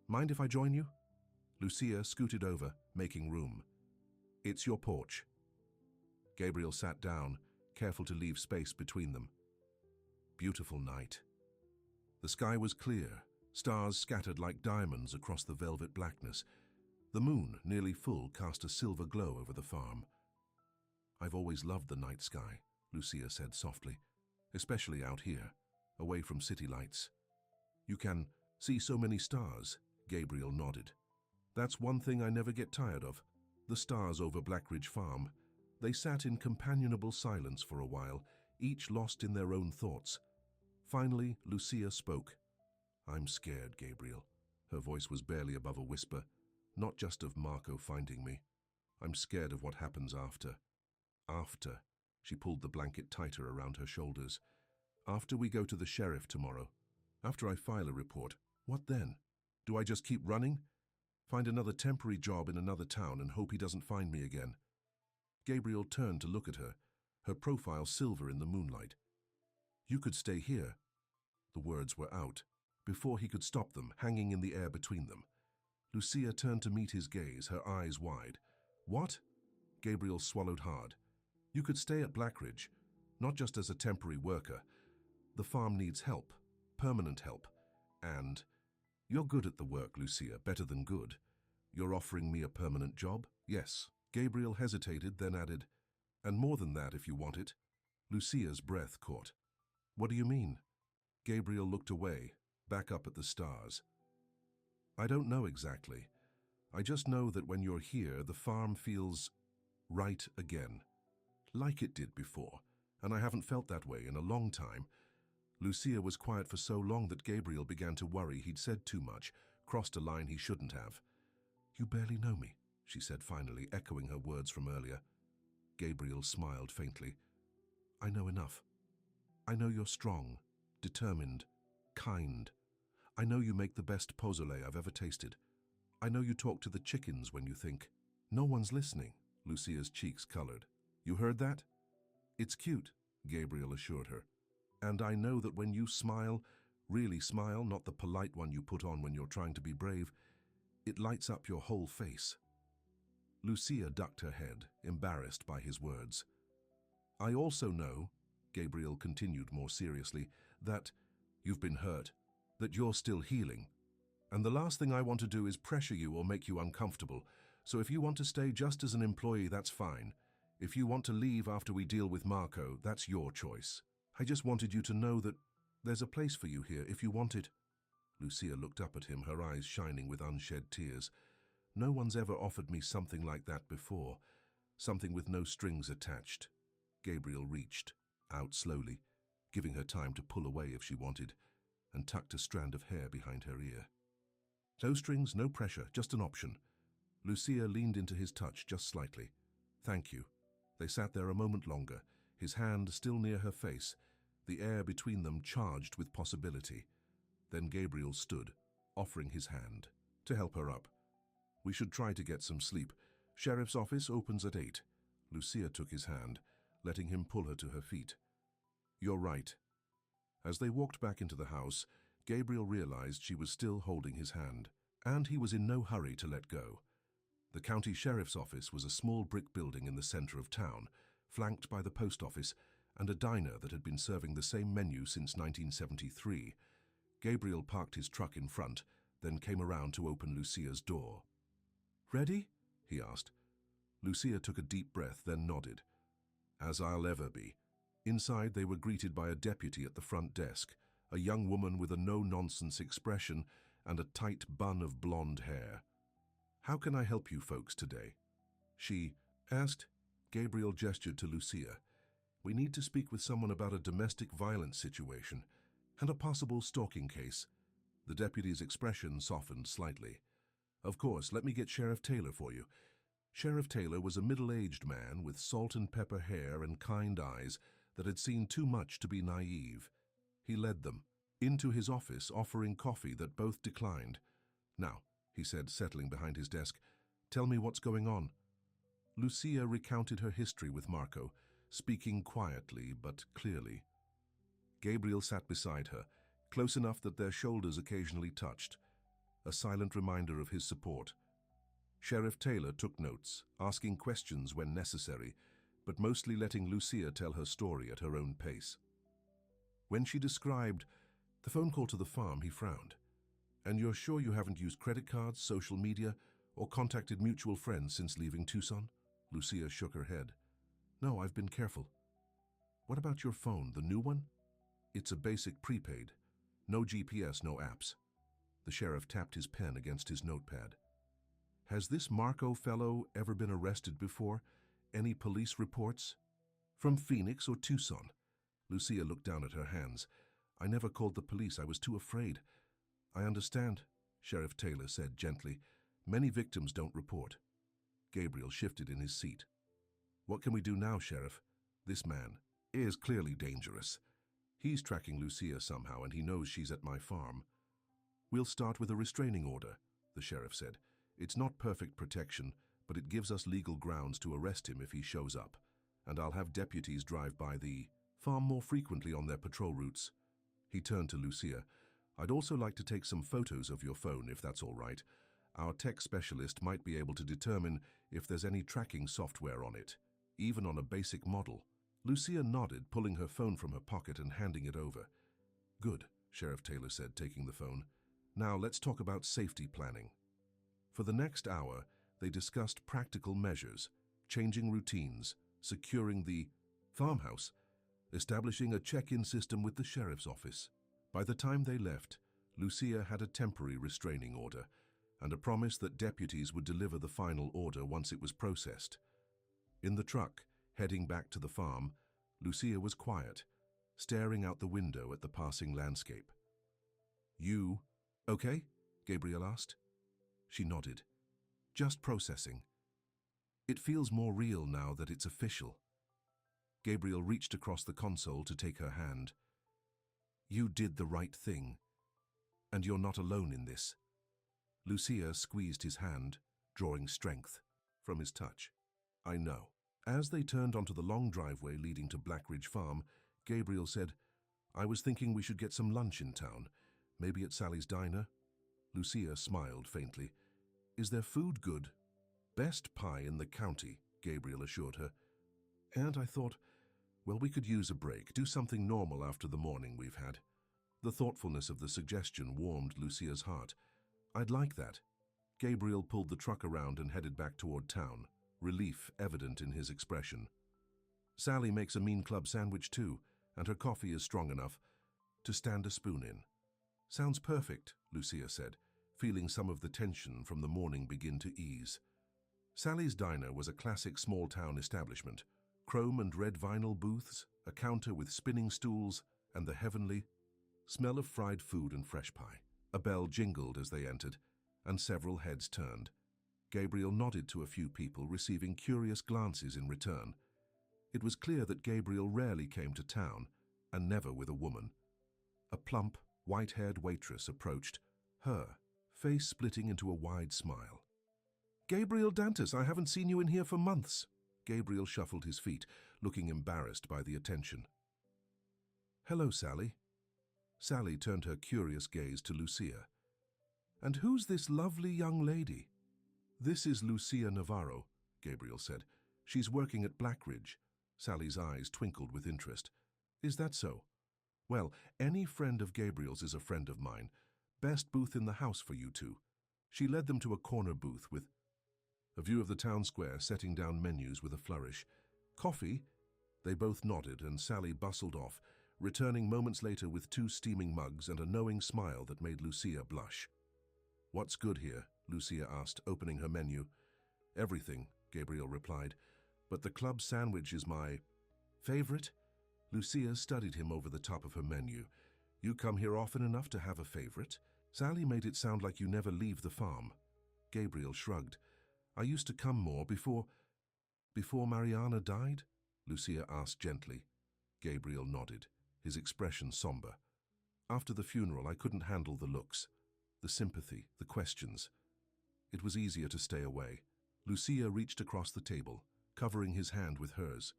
"Mind if I join you?" Lucia scooted over, making room. "It's your porch." Gabriel sat down, careful to leave space between them. Beautiful night. The sky was clear, stars scattered like diamonds across the velvet blackness. The moon, nearly full, cast a silver glow over the farm. "I've always loved the night sky," Lucia said softly, "especially out here, away from city lights." "You can see so many stars," Gabriel nodded. "That's one thing I never get tired of, the stars over Blackridge Farm." They sat in companionable silence for a while, each lost in their own thoughts. Finally, Lucia spoke. I'm scared, Gabriel. Her voice was barely above a whisper. Not just of Marco finding me. I'm scared of what happens after. After. She pulled the blanket tighter around her shoulders. After we go to the sheriff tomorrow. After I file a report. What then? Do I just keep running? Find another temporary job in another town and hope he doesn't find me again? Gabriel turned to look at her, her profile silver in the moonlight. You could stay here. The words were out, before he could stop them, hanging in the air between them. Lucia turned to meet his gaze, her eyes wide. What? Gabriel swallowed hard. You could stay at Blackridge, not just as a temporary worker. The farm needs help, permanent help. And you're good at the work, Lucia, better than good. You're offering me a permanent job? Yes. Gabriel hesitated, then added, and more than that if you want it. Lucia's breath caught. What do you mean? Gabriel looked away, back up at the stars. I don't know exactly. I just know that when you're here, the farm feels right again. Like it did before, and I haven't felt that way in a long time. Lucia was quiet for so long that Gabriel began to worry he'd said too much, crossed a line he shouldn't have. You barely know me, she said finally, echoing her words from earlier. Gabriel smiled faintly. I know enough. I know you're strong, determined, kind. I know you make the best pozole I've ever tasted. I know you talk to the chickens when you think. No one's listening. Lucia's cheeks colored. You heard that? It's cute, Gabriel assured her. And I know that when you smile, really smile, not the polite one you put on when you're trying to be brave, it lights up your whole face. Lucia ducked her head, embarrassed by his words. I also know, Gabriel continued more seriously, that you've been hurt, that you're still healing. And the last thing I want to do is pressure you or make you uncomfortable. So if you want to stay just as an employee, that's fine. If you want to leave after we deal with Marco, that's your choice. I just wanted you to know that there's a place for you here if you want it. Lucia looked up at him, her eyes shining with unshed tears. No one's ever offered me something like that before, something with no strings attached. Gabriel reached out slowly, giving her time to pull away if she wanted, and tucked a strand of hair behind her ear. No strings, no pressure, just an option. Lucia leaned into his touch just slightly. Thank you. They sat there a moment longer, his hand still near her face, the air between them charged with possibility. Then Gabriel stood, offering his hand, to help her up. We should try to get some sleep. Sheriff's office opens at 8. Lucia took his hand, letting him pull her to her feet. You're right. As they walked back into the house, Gabriel realized she was still holding his hand, and he was in no hurry to let go. The county sheriff's office was a small brick building in the center of town, flanked by the post office and a diner that had been serving the same menu since 1973. Gabriel parked his truck in front, then came around to open Lucia's door. Ready? He asked. Lucia took a deep breath, then nodded. As I'll ever be. Inside, they were greeted by a deputy at the front desk, a young woman with a no-nonsense expression and a tight bun of blonde hair. How can I help you folks today? She asked. Gabriel gestured to Lucia. We need to speak with someone about a domestic violence situation and a possible stalking case. The deputy's expression softened slightly. Of course, let me get Sheriff Taylor for you. Sheriff Taylor was a middle-aged man with salt and pepper hair and kind eyes that had seen too much to be naive. He led them into his office, offering coffee that both declined. Now, he said, settling behind his desk, tell me what's going on. Lucia recounted her history with Marco, speaking quietly but clearly. Gabriel sat beside her, close enough that their shoulders occasionally touched, a silent reminder of his support. Sheriff Taylor took notes, asking questions when necessary, but mostly letting Lucia tell her story at her own pace. When she described the phone call to the farm, he frowned. And you're sure you haven't used credit cards, social media, or contacted mutual friends since leaving Tucson? Lucia shook her head. No, I've been careful. What about your phone, the new one? It's a basic prepaid. No GPS, no apps. The sheriff tapped his pen against his notepad. Has this Marco fellow ever been arrested before? Any police reports? From Phoenix or Tucson? Lucia looked down at her hands. I never called the police. I was too afraid. I understand, Sheriff Taylor said gently. Many victims don't report. Gabriel shifted in his seat. What can we do now, Sheriff? This man is clearly dangerous. He's tracking Lucia somehow, and he knows she's at my farm. We'll start with a restraining order, the sheriff said. It's not perfect protection, but it gives us legal grounds to arrest him if he shows up. And I'll have deputies drive by the farm more frequently on their patrol routes. He turned to Lucia. I'd also like to take some photos of your phone, if that's all right. Our tech specialist might be able to determine if there's any tracking software on it, even on a basic model. Lucia nodded, pulling her phone from her pocket and handing it over. Good, Sheriff Taylor said, taking the phone. Now let's talk about safety planning. For the next hour, they discussed practical measures, changing routines, securing the farmhouse, establishing a check-in system with the sheriff's office. By the time they left, Lucia had a temporary restraining order and a promise that deputies would deliver the final order once it was processed. In the truck, heading back to the farm, Lucia was quiet, staring out the window at the passing landscape. You okay? Gabriel asked. She nodded. Just processing. It feels more real now that it's official. Gabriel reached across the console to take her hand. You did the right thing, and you're not alone in this. Lucia squeezed his hand, drawing strength from his touch. I know. As they turned onto the long driveway leading to Blackridge Farm, Gabriel said, I was thinking we should get some lunch in town, maybe at Sally's diner. Lucia smiled faintly. Is their food good? Best pie in the county, Gabriel assured her. And I thought, well, we could use a break, do something normal after the morning we've had. The thoughtfulness of the suggestion warmed Lucia's heart. I'd like that. Gabriel pulled the truck around and headed back toward town, relief evident in his expression. Sally makes a mean club sandwich too, and her coffee is strong enough to stand a spoon in. Sounds perfect, Lucia said, feeling some of the tension from the morning begin to ease. Sally's diner was a classic small-town establishment. Chrome and red vinyl booths, a counter with spinning stools, and the heavenly smell of fried food and fresh pie. A bell jingled as they entered, and several heads turned. Gabriel nodded to a few people, receiving curious glances in return. It was clear that Gabriel rarely came to town, and never with a woman. A plump, white-haired waitress approached, her face splitting into a wide smile. Gabriel Dantas, I haven't seen you in here for months. Gabriel shuffled his feet, looking embarrassed by the attention. Hello, Sally. Sally turned her curious gaze to Lucia. And who's this lovely young lady? This is Lucia Navarro, Gabriel said. She's working at Blackridge. Sally's eyes twinkled with interest. Is that so? Well, any friend of Gabriel's is a friend of mine. Best booth in the house for you two. She led them to a corner booth with a view of the town square, setting down menus with a flourish. Coffee? They both nodded, and Sally bustled off, returning moments later with 2 steaming mugs and a knowing smile that made Lucia blush. What's good here? Lucia asked, opening her menu. Everything, Gabriel replied, but the club sandwich is my favorite. Lucia studied him over the top of her menu. You come here often enough to have a favorite? Sally made it sound like you never leave the farm. Gabriel shrugged. I used to come more before Mariana died? Lucia asked gently. Gabriel nodded, his expression somber. After the funeral, I couldn't handle the looks, the sympathy, the questions. It was easier to stay away. Lucia reached across the table, covering his hand with hers.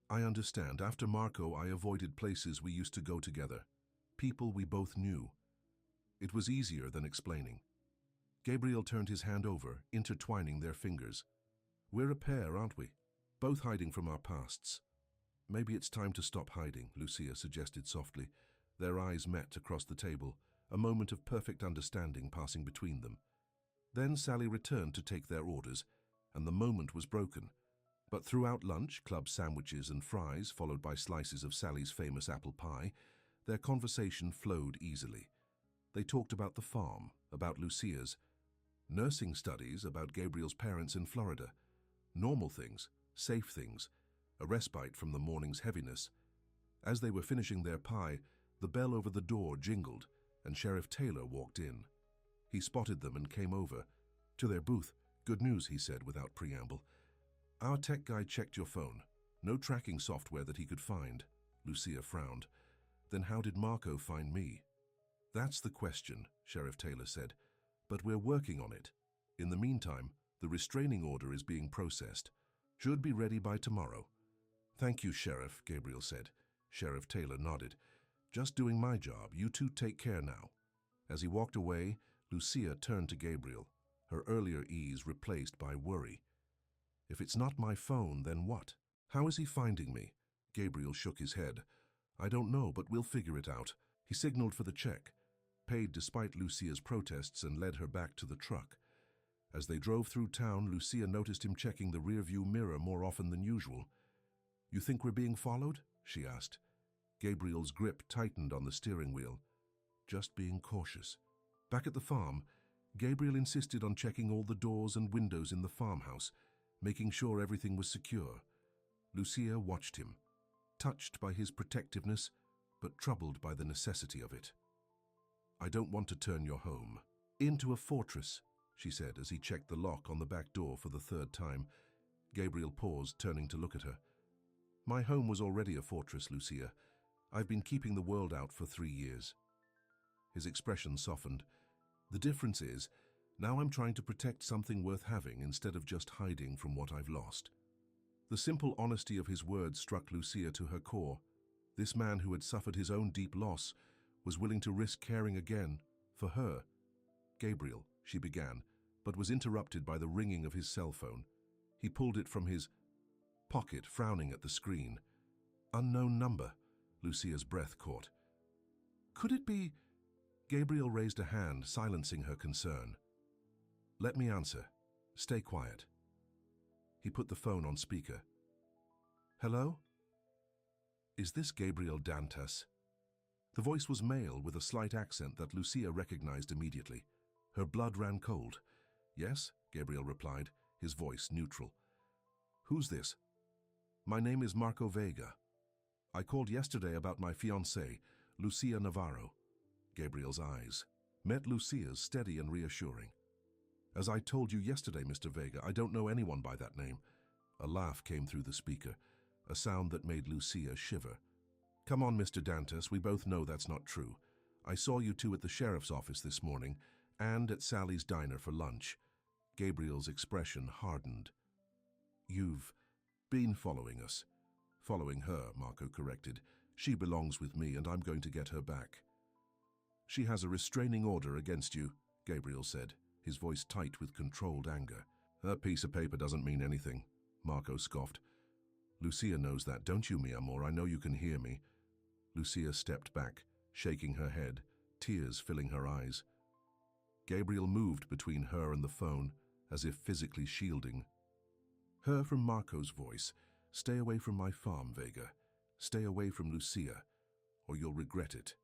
I understand. After Marco, I avoided places we used to go together, people we both knew. It was easier than explaining. Gabriel turned his hand over, intertwining their fingers. We're a pair, aren't we? Both hiding from our pasts. Maybe it's time to stop hiding, Lucia suggested softly. Their eyes met across the table, a moment of perfect understanding passing between them. Then Sally returned to take their orders, and the moment was broken. But throughout lunch, club sandwiches and fries, followed by slices of Sally's famous apple pie, their conversation flowed easily. They talked about the farm, about Lucia's, nursing studies, about Gabriel's parents in Florida, normal things, safe things, a respite from the morning's heaviness. As they were finishing their pie, the bell over the door jingled, and Sheriff Taylor walked in. He spotted them and came over. To their booth. "Good news," he said without preamble. "Our tech guy checked your phone. No tracking software that he could find." Lucia frowned. "Then how did Marco find me?" "That's the question," Sheriff Taylor said. "But we're working on it. In the meantime, the restraining order is being processed. Should be ready by tomorrow." "Thank you, Sheriff," Gabriel said. Sheriff Taylor nodded. "Just doing my job. You two take care now." As he walked away, Lucia turned to Gabriel, her earlier ease replaced by worry. "If it's not my phone, then what? How is he finding me?" Gabriel shook his head. "I don't know, but we'll figure it out." He signaled for the check, paid despite Lucia's protests, and led her back to the truck. As they drove through town, Lucia noticed him checking the rearview mirror more often than usual. "You think we're being followed?" she asked. Gabriel's grip tightened on the steering wheel. "Just being cautious." Back at the farm, Gabriel insisted on checking all the doors and windows in the farmhouse, making sure everything was secure. Lucia watched him, touched by his protectiveness, but troubled by the necessity of it. "I don't want to turn your home into a fortress," she said as he checked the lock on the back door for the third time. Gabriel paused, turning to look at her. "My home was already a fortress, Lucia. I've been keeping the world out for 3 years. His expression softened. "The difference is, now I'm trying to protect something worth having instead of just hiding from what I've lost." The simple honesty of his words struck Lucia to her core. This man who had suffered his own deep loss was willing to risk caring again for her. "Gabriel," she began, but was interrupted by the ringing of his cell phone. He pulled it from his pocket, frowning at the screen. "Unknown number," Lucia's breath caught. "Could it be—" Gabriel raised a hand, silencing her concern. "Let me answer. Stay quiet." He put the phone on speaker. "Hello? Is this Gabriel Dantas?" The voice was male with a slight accent that Lucia recognized immediately. Her blood ran cold. "Yes," Gabriel replied, his voice neutral. "Who's this?" "My name is Marco Vega. I called yesterday about my fiancée, Lucia Navarro." Gabriel's eyes met Lucia's, steady and reassuring. "As I told you yesterday, Mr. Vega, I don't know anyone by that name." A laugh came through the speaker, a sound that made Lucia shiver. "Come on, Mr. Dantas, we both know that's not true. I saw you two at the sheriff's office this morning and at Sally's diner for lunch." Gabriel's expression hardened. "You've been following us." "Following her," Marco corrected. "She belongs with me and I'm going to get her back." "She has a restraining order against you," Gabriel said, his voice tight with controlled anger. "That piece of paper doesn't mean anything," Marco scoffed. "Lucia knows that, don't you, mi amor? I know you can hear me." Lucia stepped back, shaking her head, tears filling her eyes. Gabriel moved between her and the phone, as if physically shielding her from Marco's voice. "Stay away from my farm, Vega. Stay away from Lucia, or you'll regret it."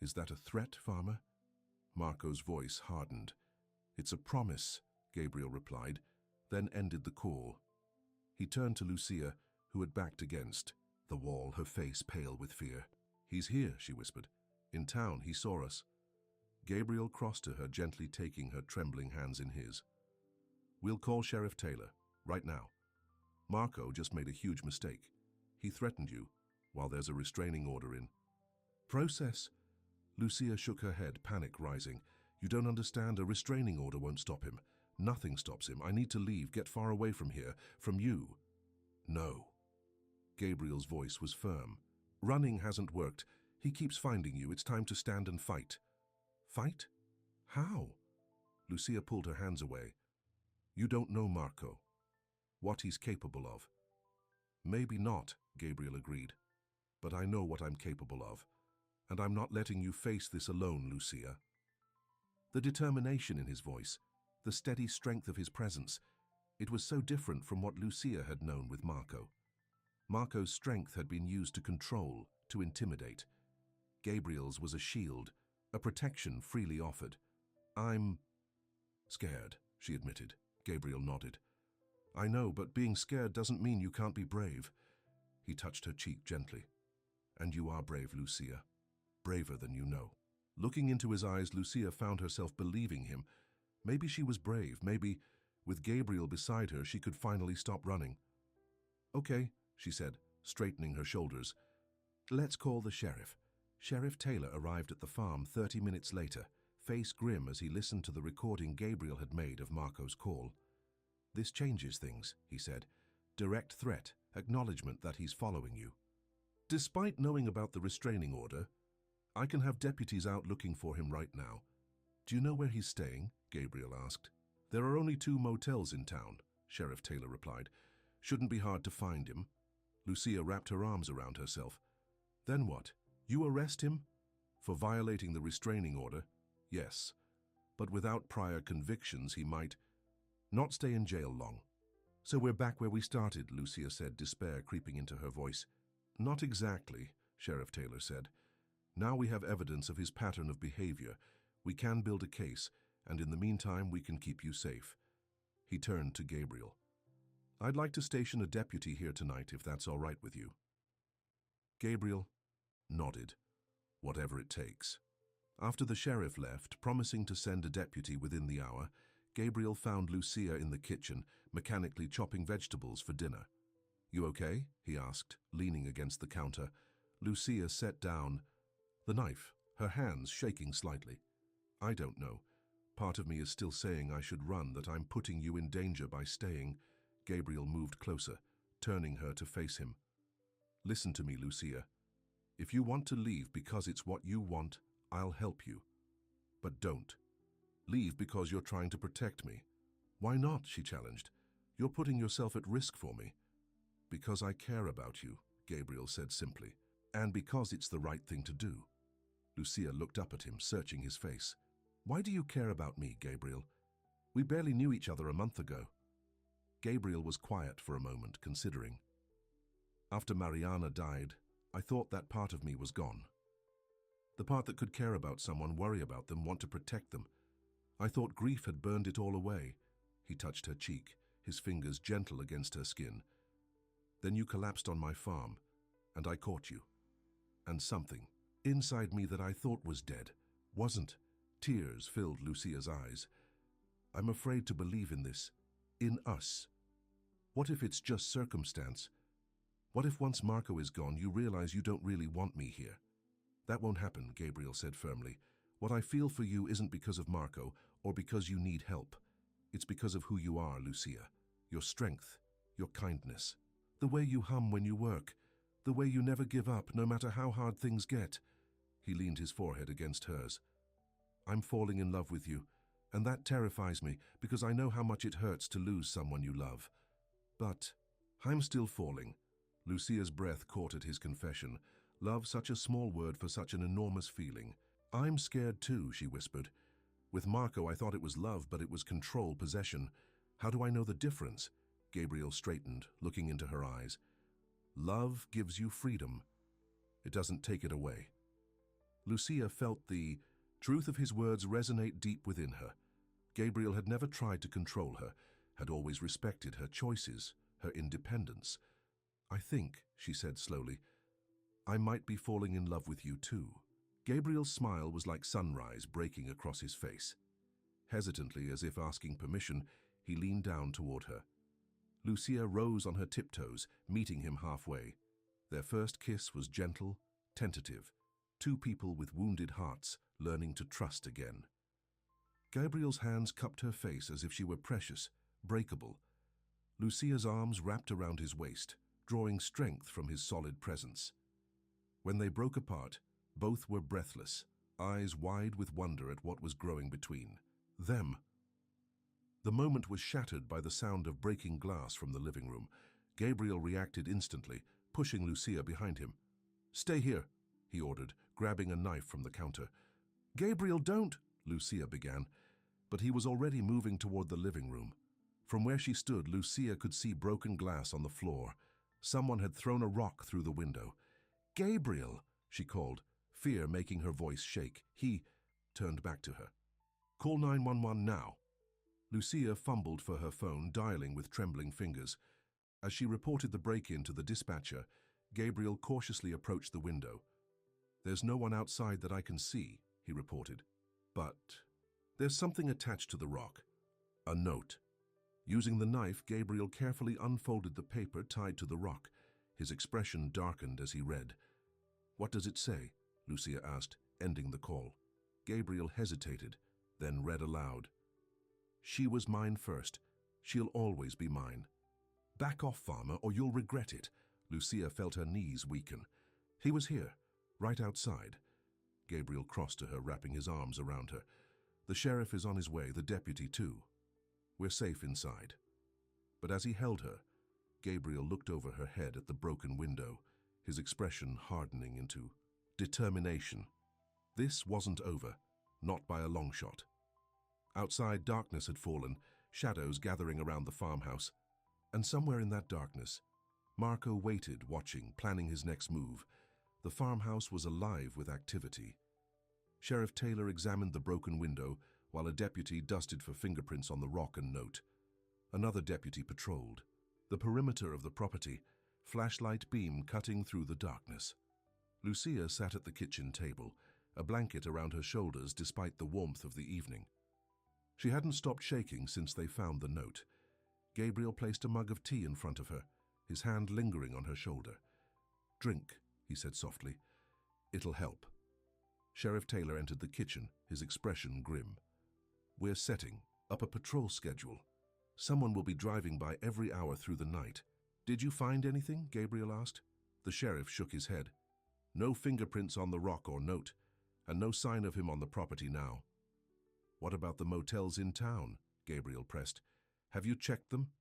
"Is that a threat, farmer?" Marco's voice hardened. "It's a promise," Gabriel replied, then ended the call. He turned to Lucia, who had backed against the wall, her face pale with fear. "He's here," she whispered. "In town, he saw us." Gabriel crossed to her, gently taking her trembling hands in his. "We'll call Sheriff Taylor, right now. Marco just made a huge mistake. He threatened you, while there's a restraining order in process." Lucia shook her head, panic rising. "You don't understand. A restraining order won't stop him. Nothing stops him. I need to leave, get far away from here, from you." "No." Gabriel's voice was firm. "Running hasn't worked. He keeps finding you. It's time to stand and fight." "Fight? How?" Lucia pulled her hands away. "You don't know Marco. What he's capable of." "Maybe not," Gabriel agreed. "But I know what I'm capable of. And I'm not letting you face this alone, Lucia." The determination in his voice, the steady strength of his presence, it was so different from what Lucia had known with Marco. Marco's strength had been used to control, to intimidate. Gabriel's was a shield, a protection freely offered. "I'm scared," she admitted. Gabriel nodded. "I know, but being scared doesn't mean you can't be brave." He touched her cheek gently. "And you are brave, Lucia. Braver than you know." Looking into his eyes, Lucia found herself believing him. Maybe she was brave. Maybe, with Gabriel beside her, she could finally stop running. "Okay," she said, straightening her shoulders. "Let's call the sheriff." Sheriff Taylor arrived at the farm 30 minutes later, face grim as he listened to the recording Gabriel had made of Marco's call. "This changes things," he said. "Direct threat, acknowledgement that he's following you. Despite knowing about the restraining order, I can have deputies out looking for him right now." "Do you know where he's staying?" Gabriel asked. "There are only 2 motels in town," Sheriff Taylor replied. "Shouldn't be hard to find him." Lucia wrapped her arms around herself. "Then what? You arrest him? For violating the restraining order?" "Yes. But without prior convictions, he might not stay in jail long." "So we're back where we started," Lucia said, despair creeping into her voice. "Not exactly," Sheriff Taylor said. "Now we have evidence of his pattern of behavior. We can build a case, and in the meantime we can keep you safe." He turned to Gabriel. "I'd like to station a deputy here tonight, if that's all right with you." Gabriel nodded. "Whatever it takes." After the sheriff left, promising to send a deputy within the hour, Gabriel found Lucia in the kitchen, mechanically chopping vegetables for dinner. "You okay?" he asked, leaning against the counter. Lucia set down the knife, her hands shaking slightly. "I don't know. Part of me is still saying I should run, that I'm putting you in danger by staying." Gabriel moved closer, turning her to face him. "Listen to me, Lucia. If you want to leave because it's what you want, I'll help you. But don't. Leave because you're trying to protect me." "Why not?" she challenged. "You're putting yourself at risk for me." "Because I care about you," Gabriel said simply. "And because it's the right thing to do." Lucia looked up at him, searching his face. "Why do you care about me, Gabriel? We barely knew each other a month ago." Gabriel was quiet for a moment, considering. "After Mariana died, I thought that part of me was gone. The part that could care about someone, worry about them, want to protect them. I thought grief had burned it all away." He touched her cheek, his fingers gentle against her skin. "Then you collapsed on my farm, and I caught you. And something inside me that I thought was dead wasn't." Tears filled Lucia's eyes. "I'm afraid to believe in this. In us. What if it's just circumstance? What if once Marco is gone, you realize you don't really want me here?" "That won't happen," Gabriel said firmly. "What I feel for you isn't because of Marco or because you need help. It's because of who you are, Lucia. Your strength, your kindness, the way you hum when you work, the way you never give up no matter how hard things get." He leaned his forehead against hers. "I'm falling in love with you, and that terrifies me because I know how much it hurts to lose someone you love. But I'm still falling." Lucia's breath caught at his confession. Love, such a small word for such an enormous feeling. "I'm scared too," she whispered. "With Marco I thought it was love, but it was control, possession. How do I know the difference?" Gabriel straightened, looking into her eyes. "Love gives you freedom. It doesn't take it away." Lucia felt the truth of his words resonate deep within her. Gabriel had never tried to control her, had always respected her choices, her independence. "I think," she said slowly, "I might be falling in love with you too." Gabriel's smile was like sunrise breaking across his face. Hesitantly, as if asking permission, he leaned down toward her. Lucia rose on her tiptoes, meeting him halfway. Their first kiss was gentle, tentative, 2 people with wounded hearts learning to trust again. Gabriel's hands cupped her face as if she were precious, breakable. Lucia's arms wrapped around his waist, drawing strength from his solid presence. When they broke apart, both were breathless, eyes wide with wonder at what was growing between them. The moment was shattered by the sound of breaking glass from the living room. Gabriel reacted instantly, pushing Lucia behind him. "Stay here," he ordered, grabbing a knife from the counter. "Gabriel, don't!" Lucia began, but he was already moving toward the living room. From where she stood, Lucia could see broken glass on the floor. Someone had thrown a rock through the window. "Gabriel!" she called, fear making her voice shake. He turned back to her. "Call 911 now." Lucia fumbled for her phone, dialing with trembling fingers. As she reported the break-in to the dispatcher, Gabriel cautiously approached the window. "There's no one outside that I can see," he reported. But there's something attached to the rock. A note. Using the knife, Gabriel carefully unfolded the paper tied to the rock. His expression darkened as he read. "What does it say?" Lucia asked, ending the call. Gabriel hesitated, then read aloud. "She was mine first. She'll always be mine. Back off, farmer, or you'll regret it." Lucia felt her knees weaken. "He was here, right outside." Gabriel crossed to her, wrapping his arms around her. "The sheriff is on his way, the deputy too. We're safe inside." But as he held her, Gabriel looked over her head at the broken window, his expression hardening into determination. This wasn't over, not by a long shot. Outside, darkness had fallen, shadows gathering around the farmhouse. And somewhere in that darkness, Marco waited, watching, planning his next move. The farmhouse was alive with activity. Sheriff Taylor examined the broken window, while a deputy dusted for fingerprints on the rock and note. Another deputy patrolled. The perimeter of the property, flashlight beam cutting through the darkness. Lucia sat at the kitchen table, a blanket around her shoulders despite the warmth of the evening. She hadn't stopped shaking since they found the note. Gabriel placed a mug of tea in front of her, his hand lingering on her shoulder. "Drink," he said softly. "It'll help." Sheriff Taylor entered the kitchen, his expression grim. "We're setting up a patrol schedule. Someone will be driving by every hour through the night." "Did you find anything?" Gabriel asked. The sheriff shook his head. "No fingerprints on the rock or note, and no sign of him on the property now." "What about the motels in town?" Gabriel pressed. "Have you checked them?"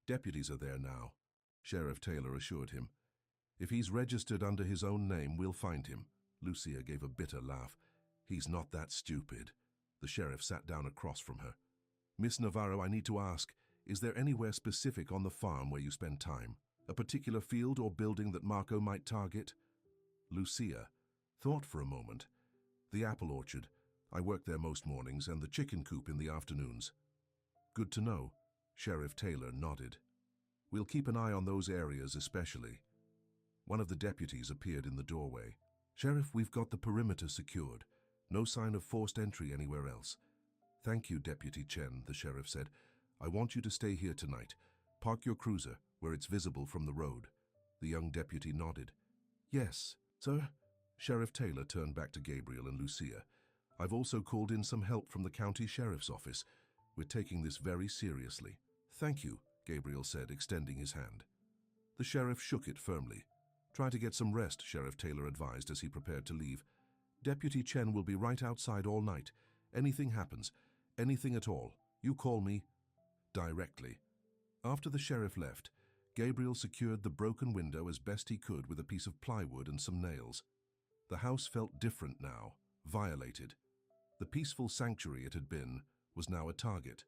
"Deputies are there now," Sheriff Taylor assured him. "If he's registered under his own name, we'll find him." Lucia gave a bitter laugh. "He's not that stupid." The sheriff sat down across from her. "Miss Navarro, I need to ask, is there anywhere specific on the farm where you spend time? A particular field or building that Marco might target?" Lucia thought for a moment. "The apple orchard. I work there most mornings, and the chicken coop in the afternoons." "Good to know." Sheriff Taylor nodded. "We'll keep an eye on those areas especially." One of the deputies appeared in the doorway. "Sheriff, we've got the perimeter secured. No sign of forced entry anywhere else." "Thank you, Deputy Chen," the sheriff said. "I want you to stay here tonight. Park your cruiser where it's visible from the road." The young deputy nodded. "Yes, sir." Sheriff Taylor turned back to Gabriel and Lucia. "I've also called in some help from the county sheriff's office. We're taking this very seriously." "Thank you," Gabriel said, extending his hand. The sheriff shook it firmly. "Try to get some rest," Sheriff Taylor advised as he prepared to leave. "Deputy Chen will be right outside all night. Anything happens, anything at all, you call me directly." After the sheriff left, Gabriel secured the broken window as best he could with a piece of plywood and some nails. The house felt different now, violated. The peaceful sanctuary it had been was now a target.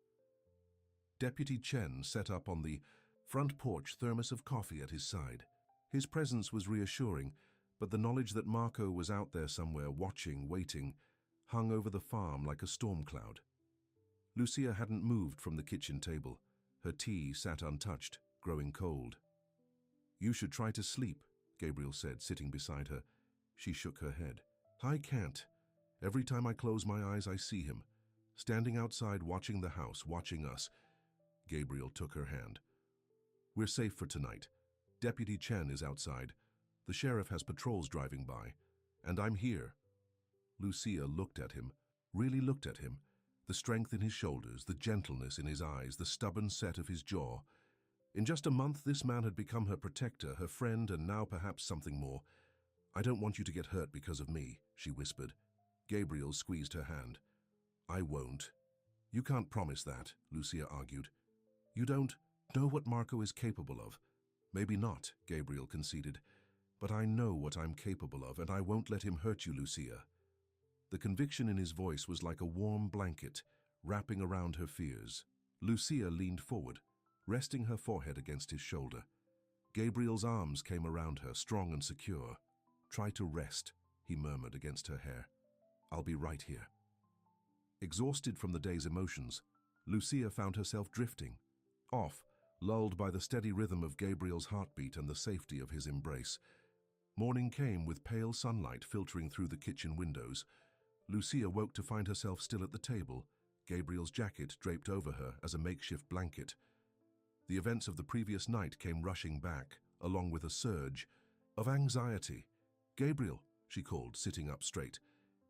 Deputy Chen set up on the front porch, thermos of coffee at his side. His presence was reassuring, but the knowledge that Marco was out there somewhere watching, waiting, hung over the farm like a storm cloud. Lucia hadn't moved from the kitchen table. Her tea sat untouched, growing cold. "You should try to sleep," Gabriel said, sitting beside her. She shook her head. "I can't. Every time I close my eyes, I see him, standing outside watching the house, watching us." Gabriel took her hand. "We're safe for tonight. Deputy Chen is outside. The sheriff has patrols driving by. And I'm here." Lucia looked at him, really looked at him. The strength in his shoulders, the gentleness in his eyes, the stubborn set of his jaw. In just a month, this man had become her protector, her friend, and now perhaps something more. "I don't want you to get hurt because of me," she whispered. Gabriel squeezed her hand. "I won't." "You can't promise that," Lucia argued. "You don't know what Marco is capable of." "Maybe not," Gabriel conceded. "But I know what I'm capable of, and I won't let him hurt you, Lucia." The conviction in his voice was like a warm blanket, wrapping around her fears. Lucia leaned forward, resting her forehead against his shoulder. Gabriel's arms came around her, strong and secure. "Try to rest," he murmured against her hair. "I'll be right here." Exhausted from the day's emotions, Lucia found herself drifting, off, lulled by the steady rhythm of Gabriel's heartbeat and the safety of his embrace. Morning came with pale sunlight filtering through the kitchen windows. Lucia woke to find herself still at the table, Gabriel's jacket draped over her as a makeshift blanket. The events of the previous night came rushing back, along with a surge of anxiety. "Gabriel," she called, sitting up straight.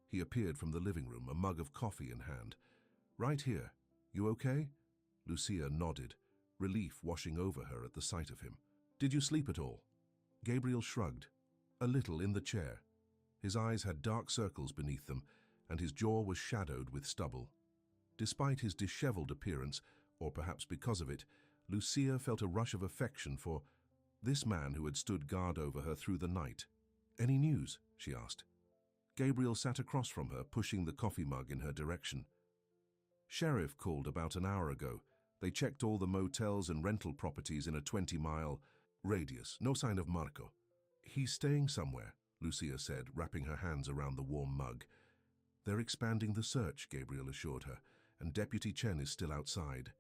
He appeared from the living room, a mug of coffee in hand. "Right here. You okay?" Lucia nodded, relief washing over her at the sight of him. "Did you sleep at all?" Gabriel shrugged, a little in the chair. His eyes had dark circles beneath them, and his jaw was shadowed with stubble. Despite his disheveled appearance, or perhaps because of it, Lucia felt a rush of affection for this man who had stood guard over her through the night. "Any news?" she asked. Gabriel sat across from her, pushing the coffee mug in her direction. "Sheriff called about an hour ago. They checked all the motels and rental properties in a 20-mile radius. No sign of Marco." "He's staying somewhere," Lucia said, wrapping her hands around the warm mug. "They're expanding the search," Gabriel assured her, "and Deputy Chen is still outside."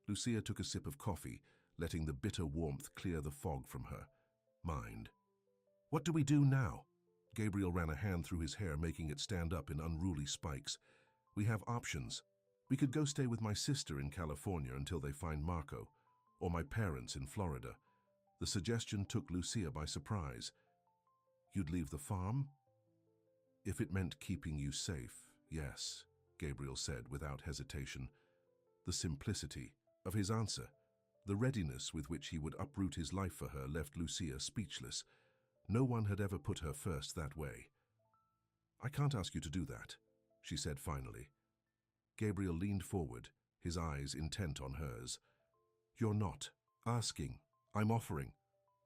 Lucia took a sip of coffee, letting the bitter warmth clear the fog from her mind. "What do we do now?" Gabriel ran a hand through his hair, making it stand up in unruly spikes. "We have options. We could go stay with my sister in California until they find Marco, or my parents in Florida." The suggestion took Lucia by surprise. "You'd leave the farm?" "If it meant keeping you safe, yes," Gabriel said without hesitation. The simplicity of his answer, the readiness with which he would uproot his life for her, left Lucia speechless. No one had ever put her first that way. "I can't ask you to do that," she said finally. Gabriel leaned forward, his eyes intent on hers. "You're not asking. I'm offering."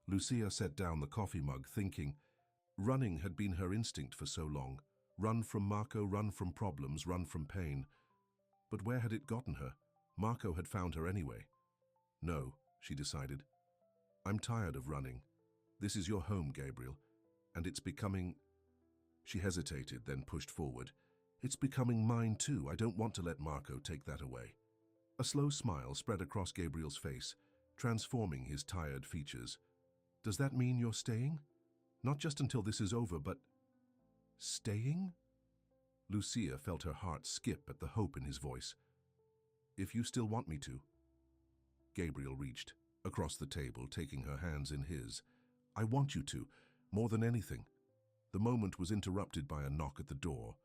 Lucia set down the coffee mug, thinking. Running had been her instinct for so long. Run from Marco, run from problems, run from pain. But where had it gotten her? Marco had found her anyway. "No," she decided. "I'm tired of running. This is your home, Gabriel, and it's becoming—" She hesitated, then pushed forward. "It's becoming mine too. I don't want to let Marco take that away." A slow smile spread across Gabriel's face, transforming his tired features. "Does that mean you're staying? Not just until this is over, but—" "Staying?" Lucia felt her heart skip at the hope in his voice. "If you still want me to." Gabriel reached across the table, taking her hands in his. "I want you to, more than anything." The moment was interrupted by a knock at the door.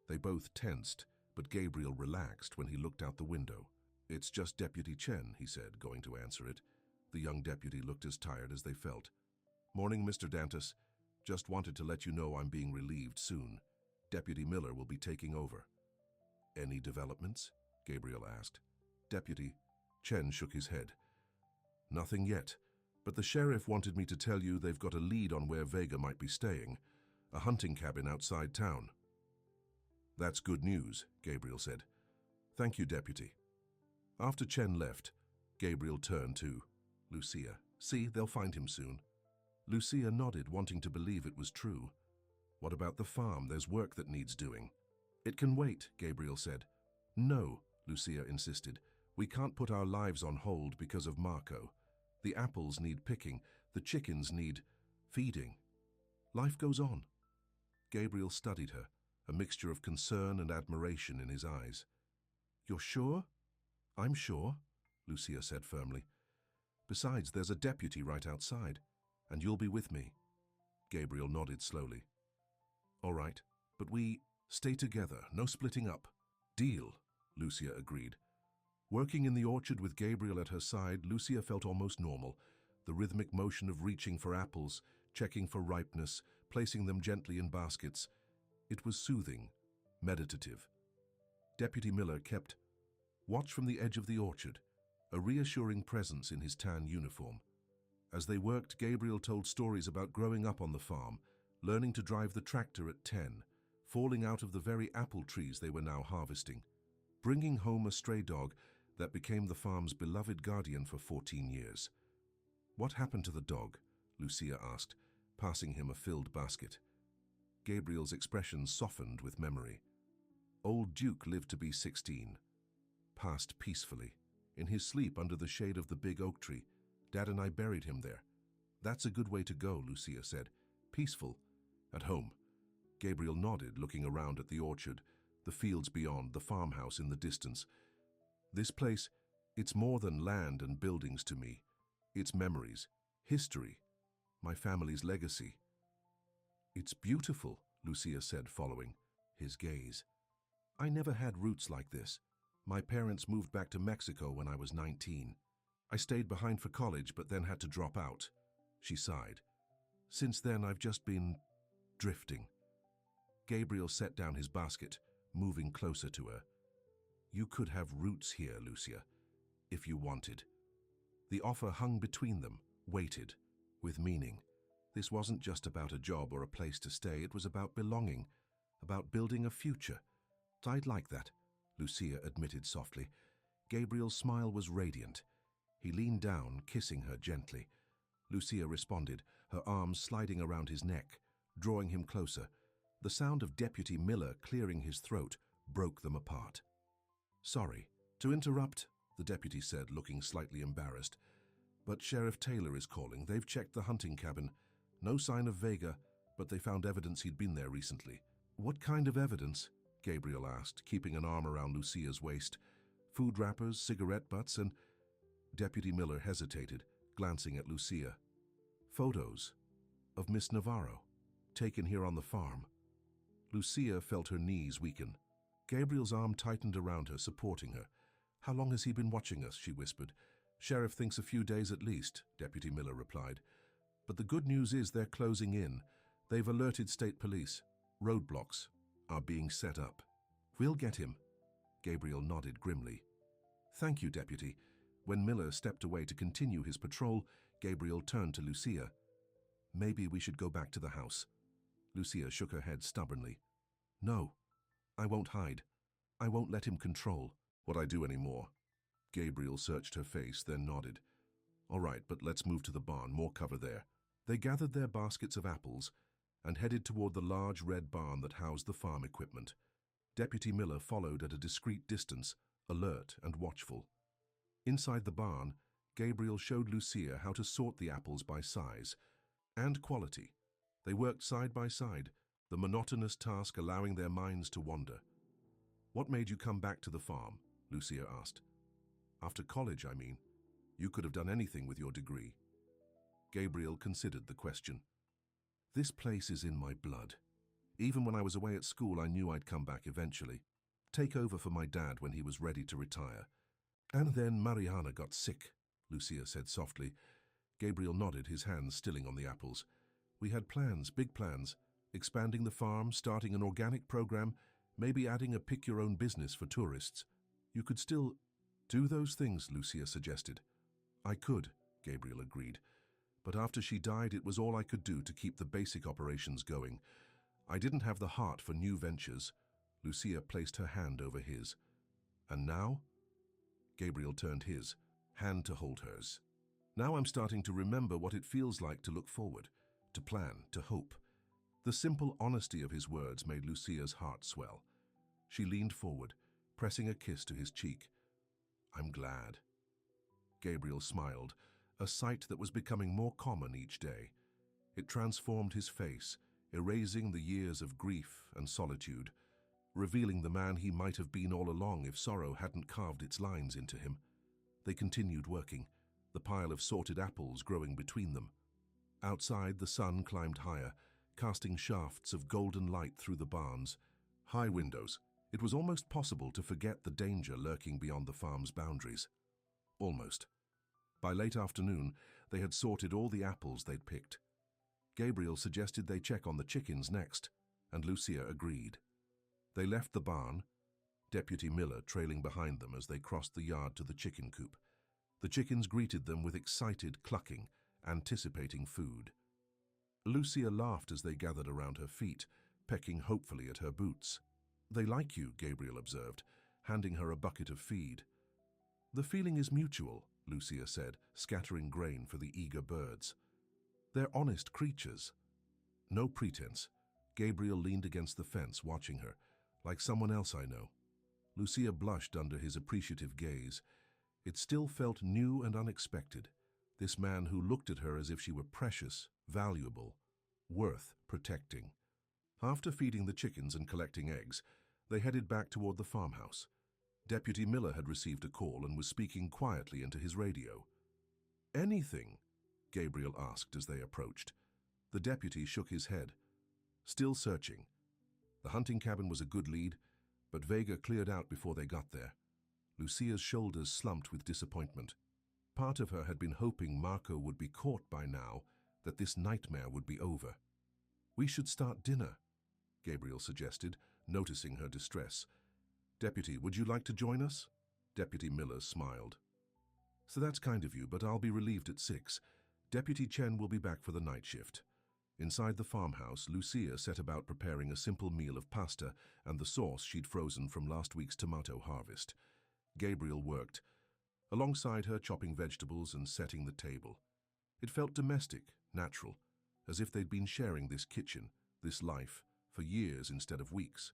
They both tensed, but Gabriel relaxed when he looked out the window. "It's just Deputy Chen," he said, going to answer it. The young deputy looked as tired as they felt. "Morning, Mr. Dantas. Just wanted to let you know I'm being relieved soon. Deputy Miller will be taking over." "Any developments?" Gabriel asked. Deputy Chen shook his head. "Nothing yet, but the sheriff wanted me to tell you they've got a lead on where Vega might be staying, a hunting cabin outside town." "That's good news," Gabriel said. "Thank you, Deputy." After Chen left, Gabriel turned to Lucia. "See, they'll find him soon." Lucia nodded, wanting to believe it was true. "What about the farm? There's work that needs doing." "It can wait," Gabriel said. "No," Lucia insisted. "We can't put our lives on hold because of Marco. The apples need picking, the chickens need feeding. Life goes on." Gabriel studied her, a mixture of concern and admiration in his eyes. "You're sure?" "I'm sure," Lucia said firmly. "Besides, there's a deputy right outside, and you'll be with me." Gabriel nodded slowly. "All right, but we stay together, no splitting up." "Deal," Lucia agreed. Working in the orchard with Gabriel at her side, Lucia felt almost normal, the rhythmic motion of reaching for apples, checking for ripeness, placing them gently in baskets. It was soothing, meditative. Deputy Miller kept watch from the edge of the orchard, a reassuring presence in his tan uniform. As they worked, Gabriel told stories about growing up on the farm, learning to drive the tractor at 10, falling out of the very apple trees they were now harvesting, bringing home a stray dog that became the farm's beloved guardian for 14 years. "What happened to the dog?" Lucia asked, passing him a filled basket. Gabriel's expression softened with memory. "Old Duke lived to be 16. Passed peacefully. In his sleep under the shade of the big oak tree. Dad and I buried him there." "That's a good way to go," Lucia said. "Peaceful. At home." Gabriel nodded, looking around at the orchard, the fields beyond, the farmhouse in the distance. This place, it's more than land and buildings to me. It's memories, history, my family's legacy. It's beautiful, Lucia said, following his gaze. I never had roots like this. My parents moved back to Mexico when I was 19. I stayed behind for college but then had to drop out. She sighed. Since then, I've just been drifting. Gabriel set down his basket, moving closer to her. You could have roots here, Lucia, if you wanted. The offer hung between them, waited, with meaning. This wasn't just about a job or a place to stay, it was about belonging, about building a future. I'd like that, Lucia admitted softly. Gabriel's smile was radiant. He leaned down, kissing her gently. Lucia responded, her arms sliding around his neck, drawing him closer. The sound of Deputy Miller clearing his throat broke them apart. Sorry to interrupt, the deputy said, looking slightly embarrassed. But Sheriff Taylor is calling. They've checked the hunting cabin. No sign of Vega, but they found evidence he'd been there recently. What kind of evidence? Gabriel asked, keeping an arm around Lucia's waist. Food wrappers, cigarette butts, and... Deputy Miller hesitated, glancing at Lucia. Photos of Miss Navarro, taken here on the farm. Lucia felt her knees weaken. Gabriel's arm tightened around her, supporting her. How long has he been watching us? She whispered. Sheriff thinks a few days at least, Deputy Miller replied. But the good news is they're closing in. They've alerted state police. Roadblocks are being set up. We'll get him. Gabriel nodded grimly. Thank you, Deputy. When Miller stepped away to continue his patrol, Gabriel turned to Lucia. Maybe we should go back to the house. Lucia shook her head stubbornly. No, I won't hide. I won't let him control what I do anymore. Gabriel searched her face, then nodded. All right, but let's move to the barn, more cover there. They gathered their baskets of apples and headed toward the large red barn that housed the farm equipment. Deputy Miller followed at a discreet distance, alert and watchful. Inside the barn, Gabriel showed Lucia how to sort the apples by size and quality. They worked side by side, the monotonous task allowing their minds to wander. What made you come back to the farm? Lucia asked. After college, I mean. You could have done anything with your degree. Gabriel considered the question. This place is in my blood. Even when I was away at school, I knew I'd come back eventually. Take over for my dad when he was ready to retire. And then Mariana got sick, Lucia said softly. Gabriel nodded, his hands stilling on the apples. We had plans, big plans, expanding the farm, starting an organic program, maybe adding a pick-your-own business for tourists. You could still do those things, Lucia suggested. I could, Gabriel agreed. But after she died, it was all I could do to keep the basic operations going. I didn't have the heart for new ventures. Lucia placed her hand over his. And now? Gabriel turned his, hand to hold hers. Now I'm starting to remember what it feels like to look forward, to plan, to hope. The simple honesty of his words made Lucia's heart swell. She leaned forward, pressing a kiss to his cheek. I'm glad. Gabriel smiled, a sight that was becoming more common each day. It transformed his face, erasing the years of grief and solitude, revealing the man he might have been all along if sorrow hadn't carved its lines into him. They continued working, the pile of sorted apples growing between them. Outside, the sun climbed higher, casting shafts of golden light through the barns. High windows. It was almost possible to forget the danger lurking beyond the farm's boundaries. Almost. By late afternoon, they had sorted all the apples they'd picked. Gabriel suggested they check on the chickens next, and Lucia agreed. They left the barn, Deputy Miller trailing behind them as they crossed the yard to the chicken coop. The chickens greeted them with excited clucking, anticipating food. Lucia laughed as they gathered around her feet, pecking hopefully at her boots. They like you, Gabriel observed, handing her a bucket of feed. The feeling is mutual, Lucia said, scattering grain for the eager birds. They're honest creatures. No pretense. Gabriel leaned against the fence, watching her, like someone else I know. Lucia blushed under his appreciative gaze. It still felt new and unexpected, this man who looked at her as if she were precious, valuable, worth protecting. After feeding the chickens and collecting eggs, they headed back toward the farmhouse. Deputy Miller had received a call and was speaking quietly into his radio. "Anything?" Gabriel asked as they approached. The deputy shook his head. "Still searching. The hunting cabin was a good lead, but Vega cleared out before they got there." Lucia's shoulders slumped with disappointment. Part of her had been hoping Marco would be caught by now, that this nightmare would be over. "We should start dinner," Gabriel suggested, noticing her distress. "Deputy, would you like to join us?" Deputy Miller smiled. "So that's kind of you, but I'll be relieved at 6. Deputy Chen will be back for the night shift." Inside the farmhouse, Lucia set about preparing a simple meal of pasta and the sauce she'd frozen from last week's tomato harvest. Gabriel worked, alongside her chopping vegetables and setting the table. It felt domestic, natural, as if they'd been sharing this kitchen, this life, for years instead of weeks.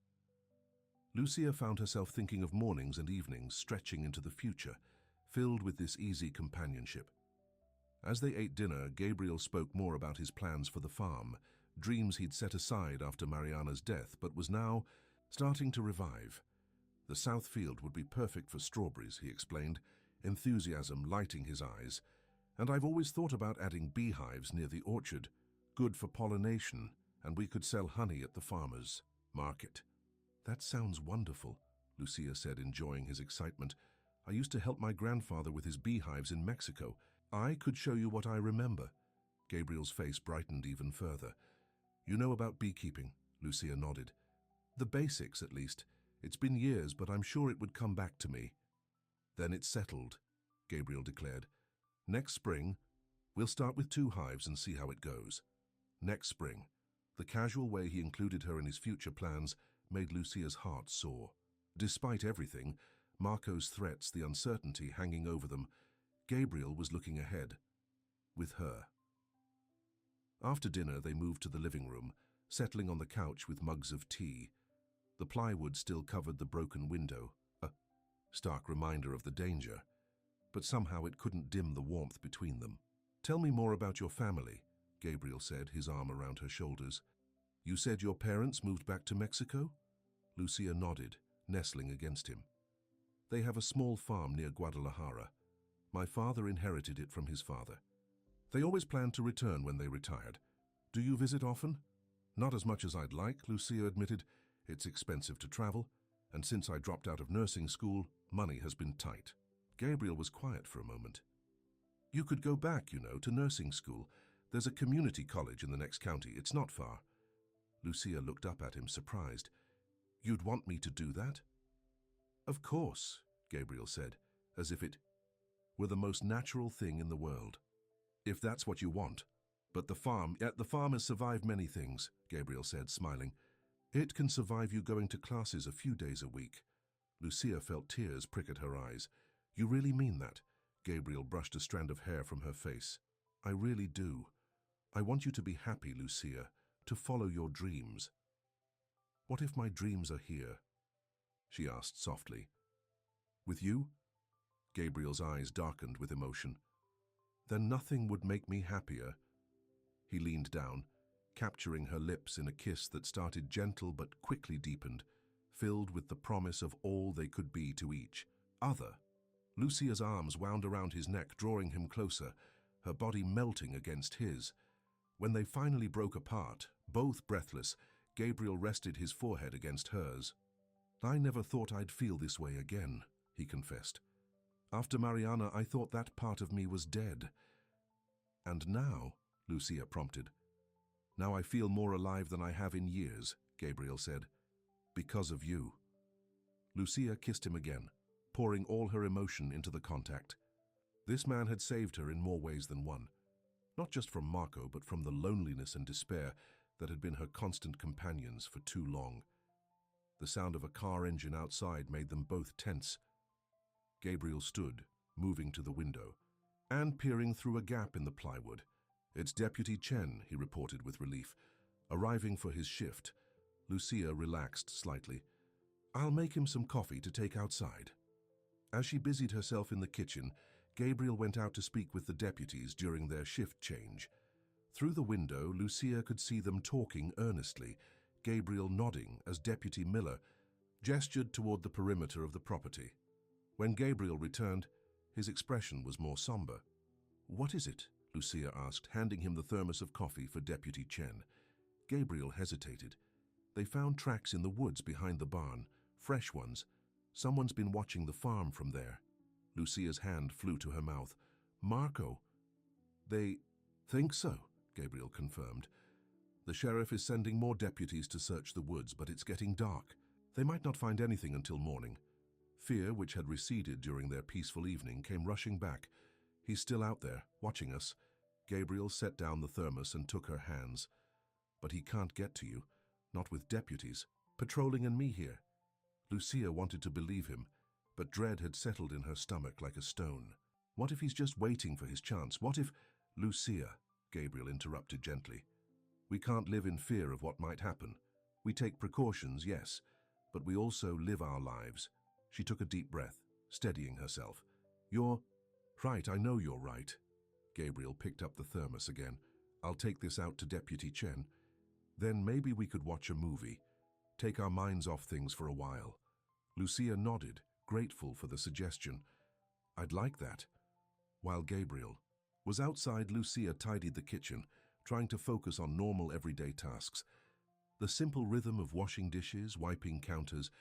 Lucia found herself thinking of mornings and evenings stretching into the future, filled with this easy companionship. As they ate dinner, Gabriel spoke more about his plans for the farm, dreams he'd set aside after Mariana's death but was now starting to revive. The south field would be perfect for strawberries, he explained, enthusiasm lighting his eyes. "And I've always thought about adding beehives near the orchard, good for pollination, and we could sell honey at the farmer's market." "That sounds wonderful," Lucia said, enjoying his excitement. "I used to help my grandfather with his beehives in Mexico. I could show you what I remember." Gabriel's face brightened even further. "You know about beekeeping?" Lucia nodded. "The basics, at least. It's been years, but I'm sure it would come back to me." "Then it's settled," Gabriel declared. "Next spring, we'll start with 2 hives and see how it goes." Next spring. The casual way he included her in his future plans made Lucia's heart soar. Despite everything, Marco's threats, the uncertainty hanging over them, Gabriel was looking ahead. With her. After dinner, they moved to the living room, settling on the couch with mugs of tea. The plywood still covered the broken window, a stark reminder of the danger, but somehow it couldn't dim the warmth between them. "Tell me more about your family," Gabriel said, his arm around her shoulders. "You said your parents moved back to Mexico?" Lucia nodded, nestling against him. "They have a small farm near Guadalajara. My father inherited it from his father. They always planned to return when they retired. Do you visit often?" "Not as much as I'd like," Lucia admitted. "It's expensive to travel, and since I dropped out of nursing school, money has been tight." Gabriel was quiet for a moment. "You could go back, to nursing school. There's a community college in the next county. It's not far." Lucia looked up at him, surprised. "You'd want me to do that?" "Of course," Gabriel said, as if it were the most natural thing in the world. "If that's what you want. But the farm has survived many things," Gabriel said, smiling. "It can survive you going to classes a few days a week." Lucia felt tears prick at her eyes. "You really mean that?" Gabriel brushed a strand of hair from her face. "I really do. I want you to be happy, Lucia, to follow your dreams." "What if my dreams are here?" she asked softly. "With you?" Gabriel's eyes darkened with emotion. "Then nothing would make me happier." He leaned down, capturing her lips in a kiss that started gentle but quickly deepened, filled with the promise of all they could be to each other. Lucia's arms wound around his neck, drawing him closer, her body melting against his. When they finally broke apart, both breathless, Gabriel rested his forehead against hers. "I never thought I'd feel this way again," he confessed. "After Mariana, I thought that part of me was dead." "And now," Lucia prompted. "Now I feel more alive than I have in years," Gabriel said. "Because of you." Lucia kissed him again, pouring all her emotion into the contact. This man had saved her in more ways than one. Not just from Marco, but from the loneliness and despair that had been her constant companions for too long. The sound of a car engine outside made them both tense. Gabriel stood, moving to the window, and peering through a gap in the plywood. "It's Deputy Chen," he reported with relief. Arriving for his shift, Lucia relaxed slightly. "I'll make him some coffee to take outside." As she busied herself in the kitchen, Gabriel went out to speak with the deputies during their shift change. Through the window, Lucia could see them talking earnestly, Gabriel nodding as Deputy Miller gestured toward the perimeter of the property. When Gabriel returned, his expression was more somber. "What is it?" Lucia asked, handing him the thermos of coffee for Deputy Chen. Gabriel hesitated. "They found tracks in the woods behind the barn, fresh ones. Someone's been watching the farm from there." Lucia's hand flew to her mouth. "Marco." "They think so," Gabriel confirmed. "The sheriff is sending more deputies to search the woods, but it's getting dark. They might not find anything until morning." Fear, which had receded during their peaceful evening, came rushing back. "He's still out there, watching us." Gabriel set down the thermos and took her hands. "But he can't get to you, not with deputies, patrolling and me here." Lucia wanted to believe him, but dread had settled in her stomach like a stone. What if he's just waiting for his chance? What if— "Lucia," Gabriel interrupted gently. "We can't live in fear of what might happen. We take precautions, yes, but we also live our lives." She took a deep breath, steadying herself. "You're right, I know you're right." Gabriel picked up the thermos again. "I'll take this out to Deputy Chen. Then maybe we could watch a movie. Take our minds off things for a while." Lucia nodded, grateful for the suggestion. "I'd like that." While Gabriel was outside, Lucia tidied the kitchen, trying to focus on normal everyday tasks. The simple rhythm of washing dishes, wiping counters,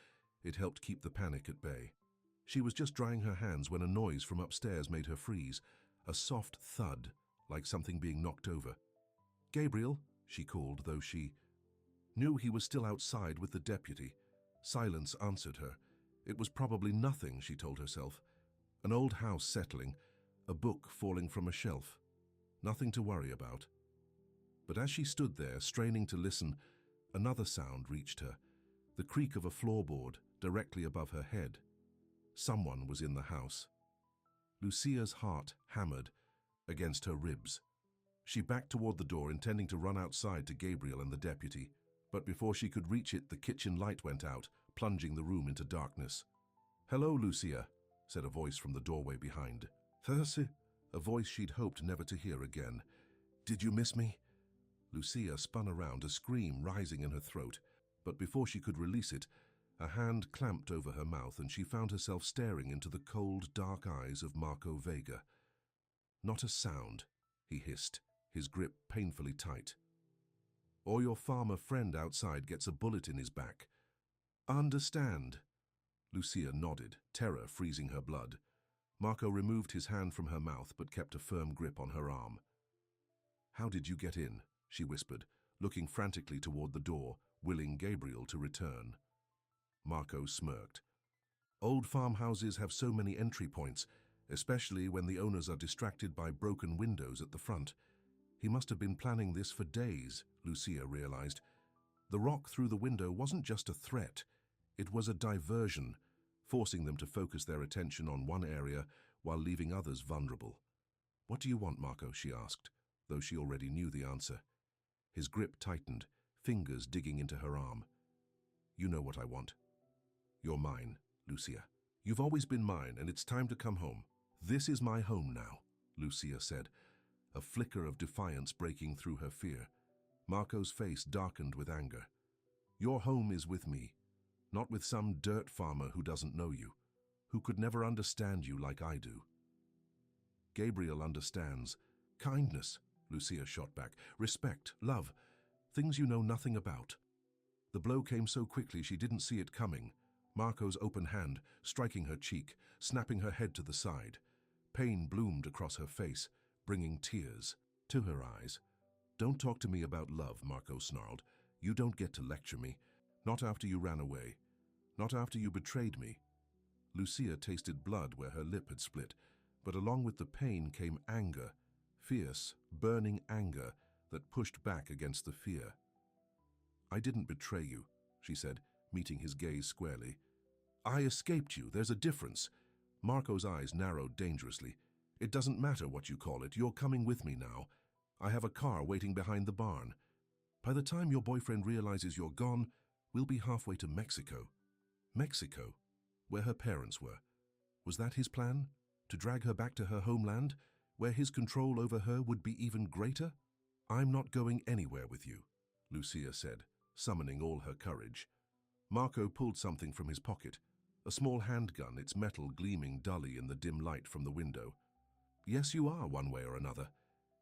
it helped keep the panic at bay. She was just drying her hands when a noise from upstairs made her freeze, a soft thud, like something being knocked over. "Gabriel," she called, though she knew he was still outside with the deputy. Silence answered her. It was probably nothing, she told herself. An old house settling, a book falling from a shelf. Nothing to worry about. But as she stood there, straining to listen, another sound reached her, the creak of a floorboard directly above her head. Someone was in the house. Lucia's heart hammered against her ribs. She backed toward the door, intending to run outside to Gabriel and the deputy. But before she could reach it, the kitchen light went out, plunging the room into darkness. "Hello, Lucia," said a voice from the doorway behind. "Thursday," a voice she'd hoped never to hear again. "Did you miss me?" Lucia spun around, a scream rising in her throat. But before she could release it, a hand clamped over her mouth and she found herself staring into the cold, dark eyes of Marco Vega. "Not a sound," he hissed, his grip painfully tight. "Or your farmer friend outside gets a bullet in his back." "Understand." Lucia nodded, terror freezing her blood. Marco removed his hand from her mouth but kept a firm grip on her arm. "How did you get in?" she whispered, looking frantically toward the door, willing Gabriel to return. Marco smirked. "Old farmhouses have so many entry points, especially when the owners are distracted by broken windows at the front. He must have been planning this for days," Lucia realized. The rock through the window wasn't just a threat. It was a diversion, forcing them to focus their attention on one area while leaving others vulnerable. "What do you want, Marco?" she asked, though she already knew the answer. His grip tightened, fingers digging into her arm. "You know what I want. You're mine, Lucia. You've always been mine, and it's time to come home." "This is my home now," Lucia said, a flicker of defiance breaking through her fear. Marco's face darkened with anger. "Your home is with me, not with some dirt farmer who doesn't know you, who could never understand you like I do." "Gabriel understands. Kindness," Lucia shot back. "Respect, love, things you know nothing about." The blow came so quickly she didn't see it coming. Marco's open hand, striking her cheek, snapping her head to the side. Pain bloomed across her face, bringing tears to her eyes. "Don't talk to me about love," Marco snarled. "You don't get to lecture me. Not after you ran away. Not after you betrayed me." Lucia tasted blood where her lip had split, but along with the pain came anger, fierce, burning anger that pushed back against the fear. "I didn't betray you," she said, meeting his gaze squarely. "I escaped you. There's a difference." Marco's eyes narrowed dangerously. "It doesn't matter what you call it. You're coming with me now. I have a car waiting behind the barn. By the time your boyfriend realizes you're gone, we'll be halfway to Mexico." Mexico, where her parents were. Was that his plan? To drag her back to her homeland, where his control over her would be even greater? "I'm not going anywhere with you," Lucia said, summoning all her courage. Marco pulled something from his pocket, a small handgun, its metal gleaming dully in the dim light from the window. Yes, you are, one way or another.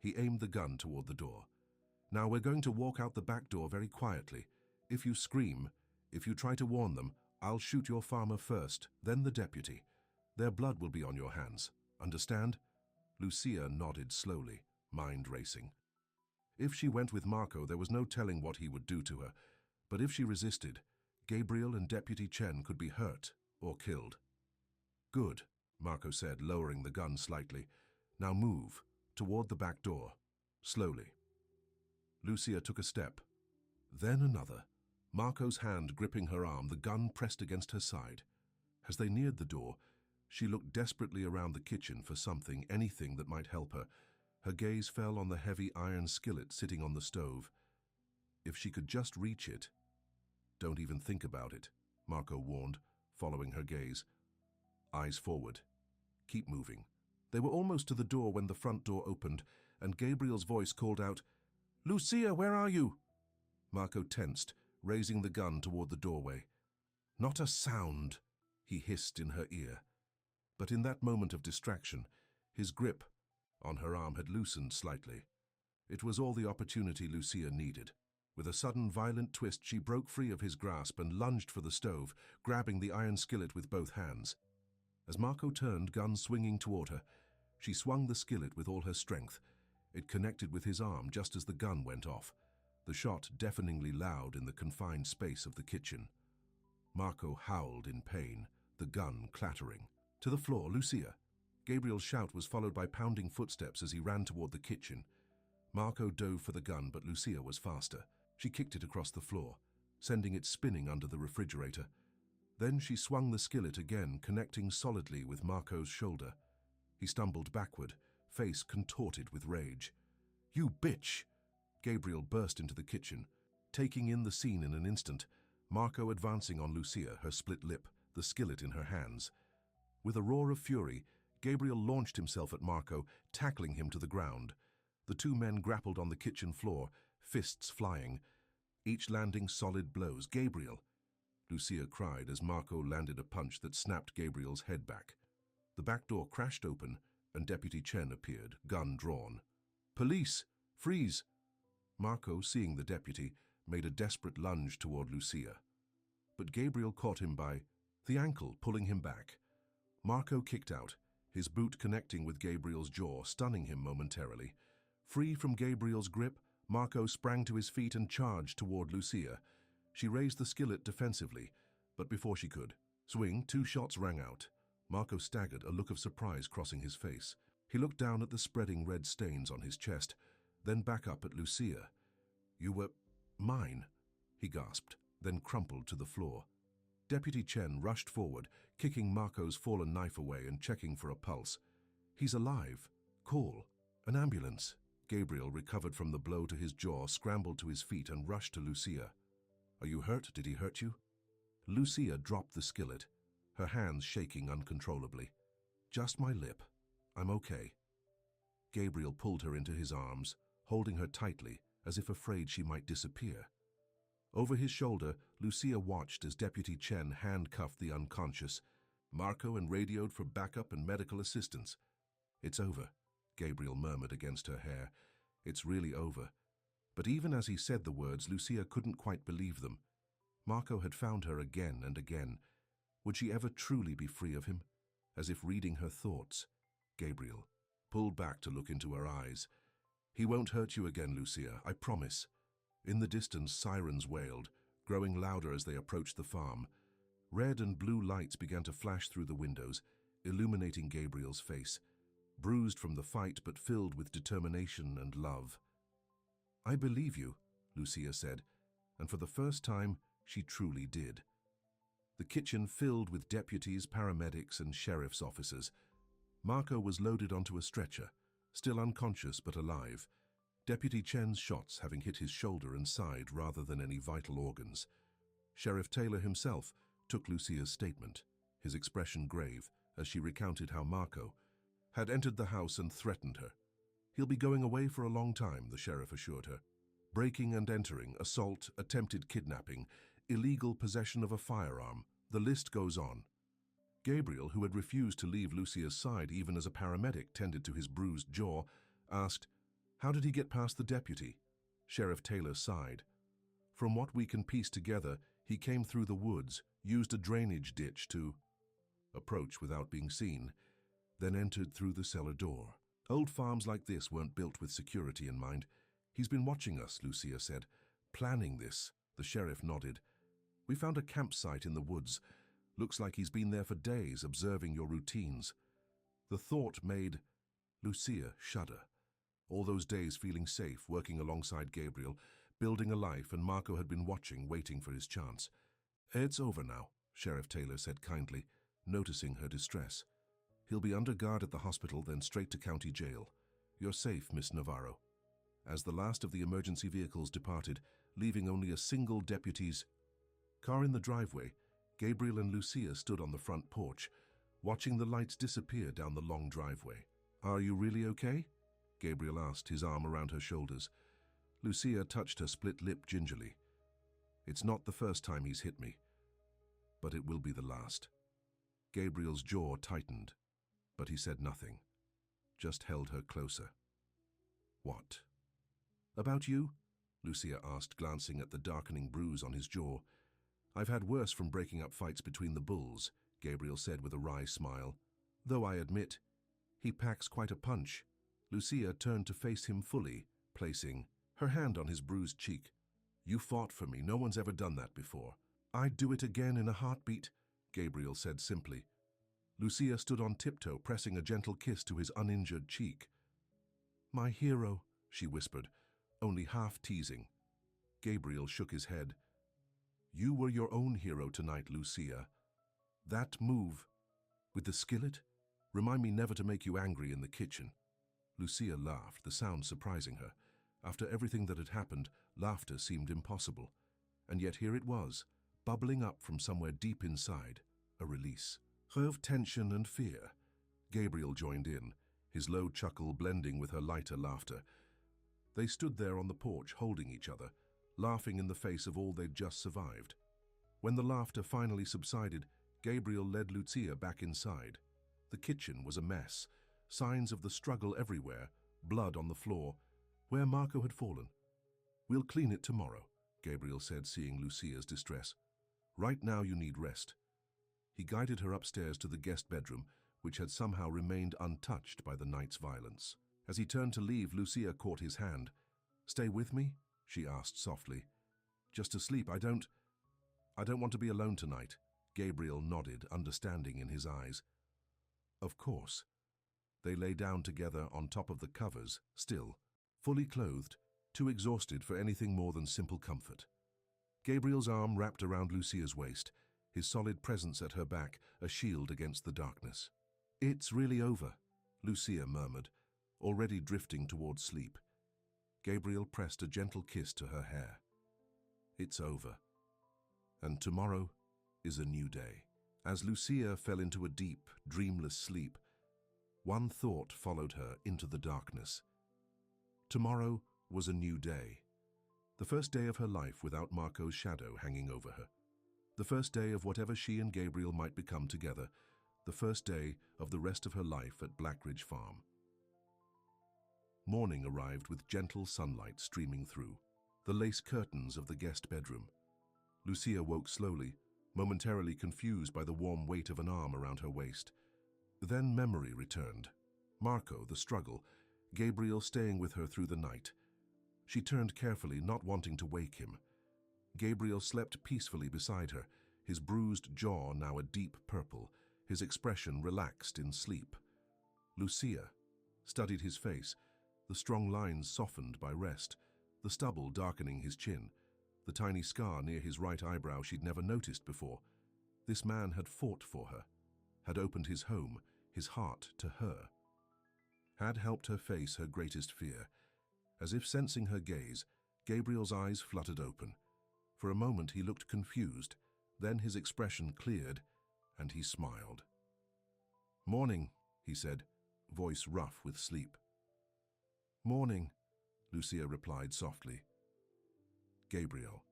He aimed the gun toward the door. Now we're going to walk out the back door very quietly. If you scream, if you try to warn them, I'll shoot your farmer first, then the deputy. Their blood will be on your hands. Understand? Lucia nodded slowly, mind racing. If she went with Marco, there was no telling what he would do to her. But if she resisted, Gabriel and Deputy Chen could be hurt or killed. Good, Marco said, lowering the gun slightly. Now move, toward the back door, slowly. Lucia took a step, then another, Marco's hand gripping her arm, the gun pressed against her side. As they neared the door, she looked desperately around the kitchen for something, anything that might help her. Her gaze fell on the heavy iron skillet sitting on the stove. If she could just reach it. Don't even think about it, Marco warned, following her gaze. Eyes forward. Keep moving. They were almost to the door when the front door opened, and Gabriel's voice called out, "Lucia, where are you?" Marco tensed, raising the gun toward the doorway. "Not a sound," he hissed in her ear. But in that moment of distraction, his grip on her arm had loosened slightly. It was all the opportunity Lucia needed. With a sudden violent twist, she broke free of his grasp and lunged for the stove, grabbing the iron skillet with both hands. As Marco turned, gun swinging toward her, she swung the skillet with all her strength. It connected with his arm just as the gun went off, the shot deafeningly loud in the confined space of the kitchen. Marco howled in pain, the gun clattering. To the floor, Lucia. Gabriel's shout was followed by pounding footsteps as he ran toward the kitchen. Marco dove for the gun, but Lucia was faster. She kicked it across the floor, sending it spinning under the refrigerator. Then she swung the skillet again, connecting solidly with Marco's shoulder. He stumbled backward, face contorted with rage. "You bitch!" Gabriel burst into the kitchen, taking in the scene in an instant, Marco advancing on Lucia, her split lip, the skillet in her hands. With a roar of fury, Gabriel launched himself at Marco, tackling him to the ground. The two men grappled on the kitchen floor, fists flying, each landing solid blows. "Gabriel!" Lucia cried as Marco landed a punch that snapped Gabriel's head back. The back door crashed open, and Deputy Chen appeared, gun drawn. "Police! Freeze!" Marco, seeing the deputy, made a desperate lunge toward Lucia. But Gabriel caught him by the ankle, pulling him back. Marco kicked out, his boot connecting with Gabriel's jaw, stunning him momentarily. Free from Gabriel's grip, Marco sprang to his feet and charged toward Lucia. She raised the skillet defensively, but before she could swing, 2 shots rang out. Marco staggered, a look of surprise crossing his face. He looked down at the spreading red stains on his chest, then back up at Lucia. "You were mine," he gasped, then crumpled to the floor. Deputy Chen rushed forward, kicking Marco's fallen knife away and checking for a pulse. "He's alive. Call an ambulance." Gabriel recovered from the blow to his jaw, scrambled to his feet and rushed to Lucia. "Are you hurt? Did he hurt you?" Lucia dropped the skillet, her hands shaking uncontrollably. "Just my lip. I'm okay." Gabriel pulled her into his arms, holding her tightly, as if afraid she might disappear. Over his shoulder, Lucia watched as Deputy Chen handcuffed the unconscious Marco and radioed for backup and medical assistance. "It's over," Gabriel murmured against her hair. "It's really over." But even as he said the words, Lucia couldn't quite believe them. Marco had found her again and again. Would she ever truly be free of him? As if reading her thoughts, Gabriel pulled back to look into her eyes. "He won't hurt you again, Lucia, I promise." In the distance, sirens wailed, growing louder as they approached the farm. Red and blue lights began to flash through the windows, illuminating Gabriel's face, bruised from the fight but filled with determination and love. "I believe you," Lucia said, and for the first time, she truly did. The kitchen filled with deputies, paramedics, and sheriff's officers. Marco was loaded onto a stretcher, still unconscious but alive, Deputy Chen's shots having hit his shoulder and side rather than any vital organs. Sheriff Taylor himself took Lucia's statement, his expression grave, as she recounted how Marco had entered the house and threatened her. "He'll be going away for a long time," the sheriff assured her. Breaking and entering, assault, attempted kidnapping, illegal possession of a firearm. The list goes on. Gabriel, who had refused to leave Lucia's side even as a paramedic tended to his bruised jaw, asked, "How did he get past the deputy?" Sheriff Taylor sighed. "From what we can piece together, he came through the woods, used a drainage ditch to approach without being seen, then entered through the cellar door. Old farms like this weren't built with security in mind. He's been watching us," Lucia said. "Planning this." The sheriff nodded. "We found a campsite in the woods. Looks like he's been there for days, observing your routines." The thought made Lucia shudder. All those days feeling safe, working alongside Gabriel, building a life, and Marco had been watching, waiting for his chance. "It's over now," Sheriff Taylor said kindly, noticing her distress. "He'll be under guard at the hospital, then straight to county jail. You're safe, Miss Navarro." As the last of the emergency vehicles departed, leaving only a single deputy's car in the driveway, Gabriel and Lucia stood on the front porch, watching the lights disappear down the long driveway. "Are you really okay?" Gabriel asked, his arm around her shoulders. Lucia touched her split lip gingerly. "It's not the first time he's hit me, but it will be the last." Gabriel's jaw tightened, but he said nothing, just held her closer. "What? About you?" Lucia asked, glancing at the darkening bruise on his jaw. "I've had worse from breaking up fights between the bulls," Gabriel said with a wry smile. "Though I admit, he packs quite a punch." Lucia turned to face him fully, placing her hand on his bruised cheek. "You fought for me. No one's ever done that before." "I'd do it again in a heartbeat," Gabriel said simply. Lucia stood on tiptoe, pressing a gentle kiss to his uninjured cheek. "My hero," she whispered, only half teasing. Gabriel shook his head. "You were your own hero tonight, Lucia. That move with the skillet? Remind me never to make you angry in the kitchen." Lucia laughed, the sound surprising her. After everything that had happened, laughter seemed impossible. And yet here it was, bubbling up from somewhere deep inside, a release of tension and fear. Gabriel joined in, his low chuckle blending with her lighter laughter. They stood there on the porch, holding each other, laughing in the face of all they'd just survived. When the laughter finally subsided, Gabriel led Lucia back inside. The kitchen was a mess, signs of the struggle everywhere, blood on the floor, where Marco had fallen. "We'll clean it tomorrow," Gabriel said, seeing Lucia's distress. "Right now you need rest." He guided her upstairs to the guest bedroom, which had somehow remained untouched by the night's violence. As he turned to leave, Lucia caught his hand. "Stay with me?" she asked softly. "Just to sleep. I don't want to be alone tonight." Gabriel nodded, understanding in his eyes. "Of course." They lay down together on top of the covers, still, fully clothed, too exhausted for anything more than simple comfort. Gabriel's arm wrapped around Lucia's waist, his solid presence at her back, a shield against the darkness. "It's really over," Lucia murmured, already drifting towards sleep. Gabriel pressed a gentle kiss to her hair. "It's over. And tomorrow is a new day." As Lucia fell into a deep, dreamless sleep, one thought followed her into the darkness. Tomorrow was a new day. The first day of her life without Marco's shadow hanging over her. The first day of whatever she and Gabriel might become together. The first day of the rest of her life at Blackridge Farm. Morning arrived with gentle sunlight streaming through the lace curtains of the guest bedroom. Lucia woke slowly, momentarily confused by the warm weight of an arm around her waist. Then memory returned. Marco, the struggle, Gabriel staying with her through the night. She turned carefully, not wanting to wake him. Gabriel slept peacefully beside her, his bruised jaw now a deep purple, his expression relaxed in sleep. Lucia studied his face, the strong lines softened by rest, the stubble darkening his chin, the tiny scar near his right eyebrow she'd never noticed before. This man had fought for her, had opened his home, his heart to her, had helped her face her greatest fear. As if sensing her gaze, Gabriel's eyes fluttered open. For a moment he looked confused, then his expression cleared, and he smiled. "Morning," he said, voice rough with sleep. "Morning," Lucia replied softly. Gabriel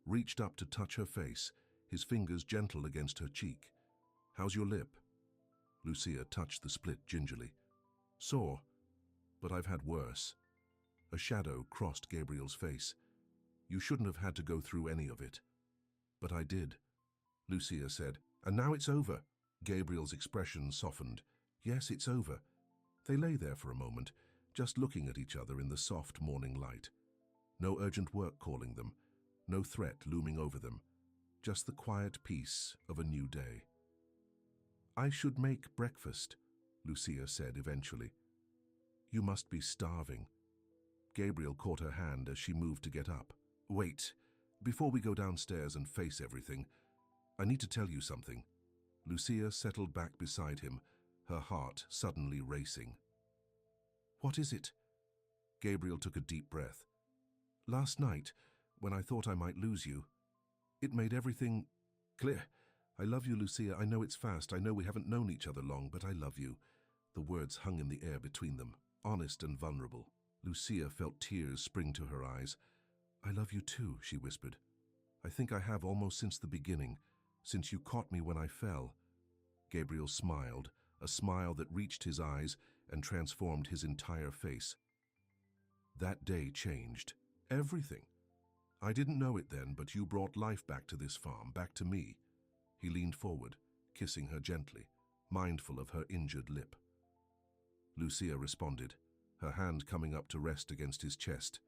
reached up to touch her face, his fingers gentle against her cheek. "How's your lip?" Lucia touched the split gingerly. "Sore, but I've had worse." A shadow crossed Gabriel's face. "You shouldn't have had to go through any of it." "But I did," Lucia said. "And now it's over." Gabriel's expression softened. "Yes, it's over." They lay there for a moment, just looking at each other in the soft morning light. No urgent work calling them, no threat looming over them, just the quiet peace of a new day. "I should make breakfast," Lucia said eventually. "You must be starving." Gabriel caught her hand as she moved to get up. "Wait, before we go downstairs and face everything, I need to tell you something." Lucia settled back beside him, her heart suddenly racing. "What is it?" Gabriel took a deep breath. "Last night, when I thought I might lose you, it made everything clear. I love you, Lucia. I know it's fast. I know we haven't known each other long, but I love you." The words hung in the air between them, honest and vulnerable. Lucia felt tears spring to her eyes. "I love you too," she whispered. "I think I have almost since the beginning, since you caught me when I fell." Gabriel smiled, a smile that reached his eyes and transformed his entire face. "That day changed everything. I didn't know it then, but you brought life back to this farm, back to me." He leaned forward, kissing her gently, mindful of her injured lip. Lucia responded, her hand coming up to rest against his chest,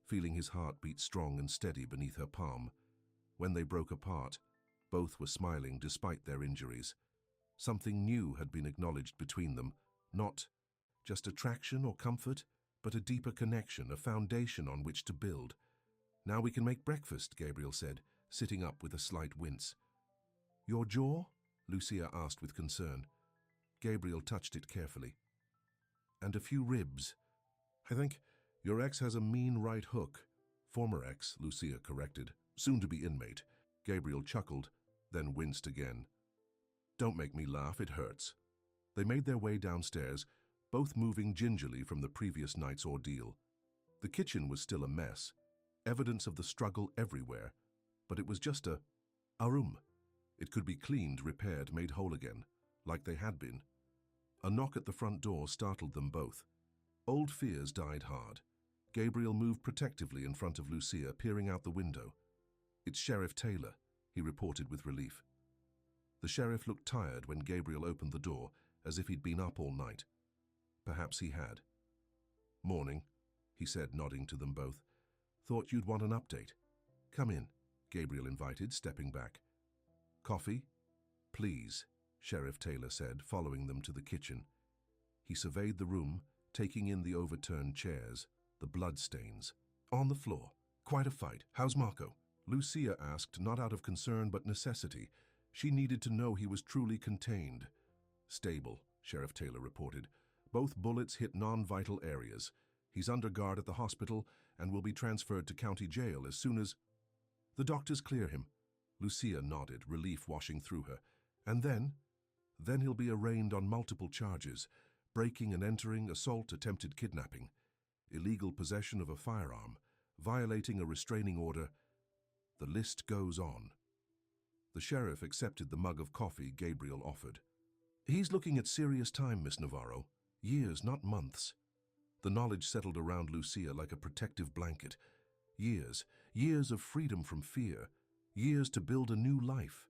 feeling his heart beat strong and steady beneath her palm. When they broke apart, both were smiling despite their injuries. Something new had been acknowledged between them, not just attraction or comfort, but a deeper connection, a foundation on which to build. "Now we can make breakfast," Gabriel said, sitting up with a slight wince. "Your jaw?" Lucia asked with concern. Gabriel touched it carefully. "And a few ribs. I think your ex has a mean right hook." "Former ex," Lucia corrected. "Soon-to-be inmate." Gabriel chuckled, then winced again. "Don't make me laugh, it hurts." They made their way downstairs, both moving gingerly from the previous night's ordeal. The kitchen was still a mess, evidence of the struggle everywhere, but it was just a room. It could be cleaned, repaired, made whole again, like they had been. A knock at the front door startled them both. Old fears died hard. Gabriel moved protectively in front of Lucia, peering out the window. "It's Sheriff Taylor," he reported with relief. The sheriff looked tired when Gabriel opened the door, as if he'd been up all night. Perhaps he had. "Morning," he said, nodding to them both. "Thought you'd want an update." "Come in," Gabriel invited, stepping back. "Coffee?" "Please," Sheriff Taylor said, following them to the kitchen. He surveyed the room, taking in the overturned chairs, the bloodstains. On the floor. "Quite a fight. How's Marco?" Lucia asked, not out of concern but necessity. She needed to know he was truly contained. "Stable," Sheriff Taylor reported. "Both bullets hit non-vital areas. He's under guard at the hospital and will be transferred to county jail as soon as—" "The doctors clear him." Lucia nodded, relief washing through her. "And then?" "Then he'll be arraigned on multiple charges: breaking and entering, assault, attempted kidnapping, illegal possession of a firearm, violating a restraining order. The list goes on." The sheriff accepted the mug of coffee Gabriel offered. "He's looking at serious time, Miss Navarro. Years, not months." The knowledge settled around Lucia like a protective blanket. Years, years of freedom from fear, years to build a new life.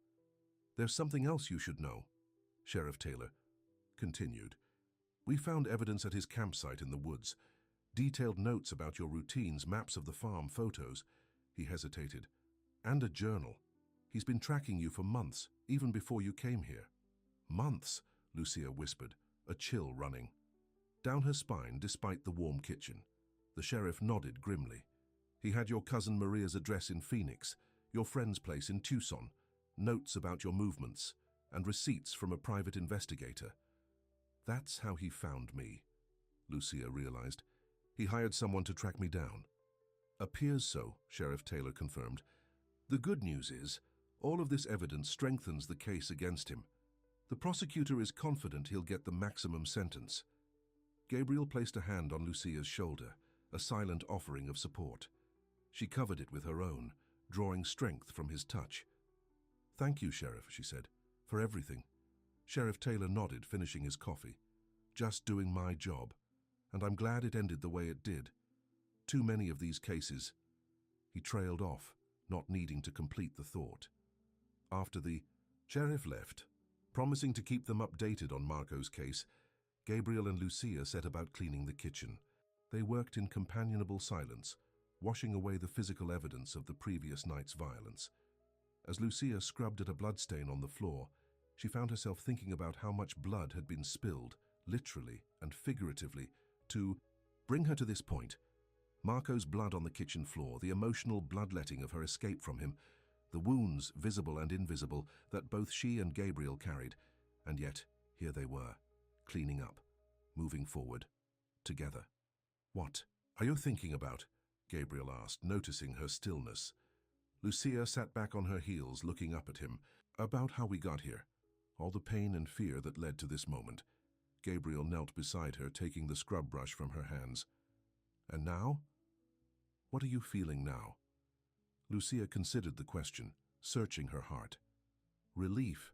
"There's something else you should know," Sheriff Taylor continued. "We found evidence at his campsite in the woods. Detailed notes about your routines, maps of the farm, photos." He hesitated. "And a journal. He's been tracking you for months, even before you came here." "Months," Lucia whispered, a chill running down her spine despite the warm kitchen. The sheriff nodded grimly. "He had your cousin Maria's address in Phoenix, your friend's place in Tucson, notes about your movements, and receipts from a private investigator. That's how he found me," Lucia realized. "He hired someone to track me down." "Appears so," Sheriff Taylor confirmed. "The good news is, all of this evidence strengthens the case against him. The prosecutor is confident he'll get the maximum sentence." Gabriel placed a hand on Lucia's shoulder, a silent offering of support. She covered it with her own, drawing strength from his touch. "Thank you, Sheriff," she said, "for everything." Sheriff Taylor nodded, finishing his coffee. "Just doing my job, and I'm glad it ended the way it did. Too many of these cases." He trailed off, not needing to complete the thought. After the sheriff left, promising to keep them updated on Marco's case, Gabriel and Lucia set about cleaning the kitchen. They worked in companionable silence, washing away the physical evidence of the previous night's violence. As Lucia scrubbed at a bloodstain on the floor, she found herself thinking about how much blood had been spilled, literally and figuratively, to bring her to this point. Marco's blood on the kitchen floor, the emotional bloodletting of her escape from him, the wounds, visible and invisible, that both she and Gabriel carried, and yet here they were, cleaning up, moving forward, together. "What are you thinking about?" Gabriel asked, noticing her stillness. Lucia sat back on her heels, looking up at him. "About how we got here. All the pain and fear that led to this moment." Gabriel knelt beside her, taking the scrub brush from her hands. "And now? What are you feeling now?" Lucia considered the question, searching her heart. Relief,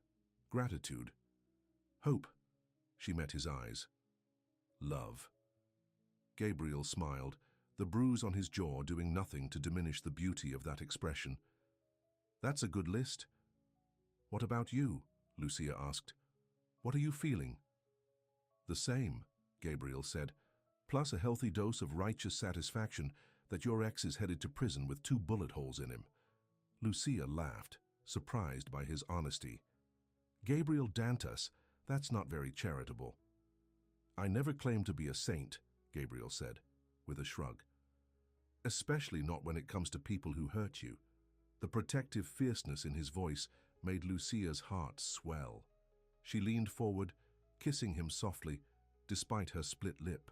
gratitude, hope. She met his eyes. Love. Gabriel smiled, the bruise on his jaw doing nothing to diminish the beauty of that expression. "That's a good list." "What about you?" Lucia asked. "What are you feeling?" "The same," Gabriel said, "plus a healthy dose of righteous satisfaction that your ex is headed to prison with 2 bullet holes in him." Lucia laughed, surprised by his honesty. "Gabriel Dantas, that's not very charitable." "I never claimed to be a saint," Gabriel said, with a shrug. "Especially not when it comes to people who hurt you." The protective fierceness in his voice made Lucia's heart swell. She leaned forward, kissing him softly, despite her split lip.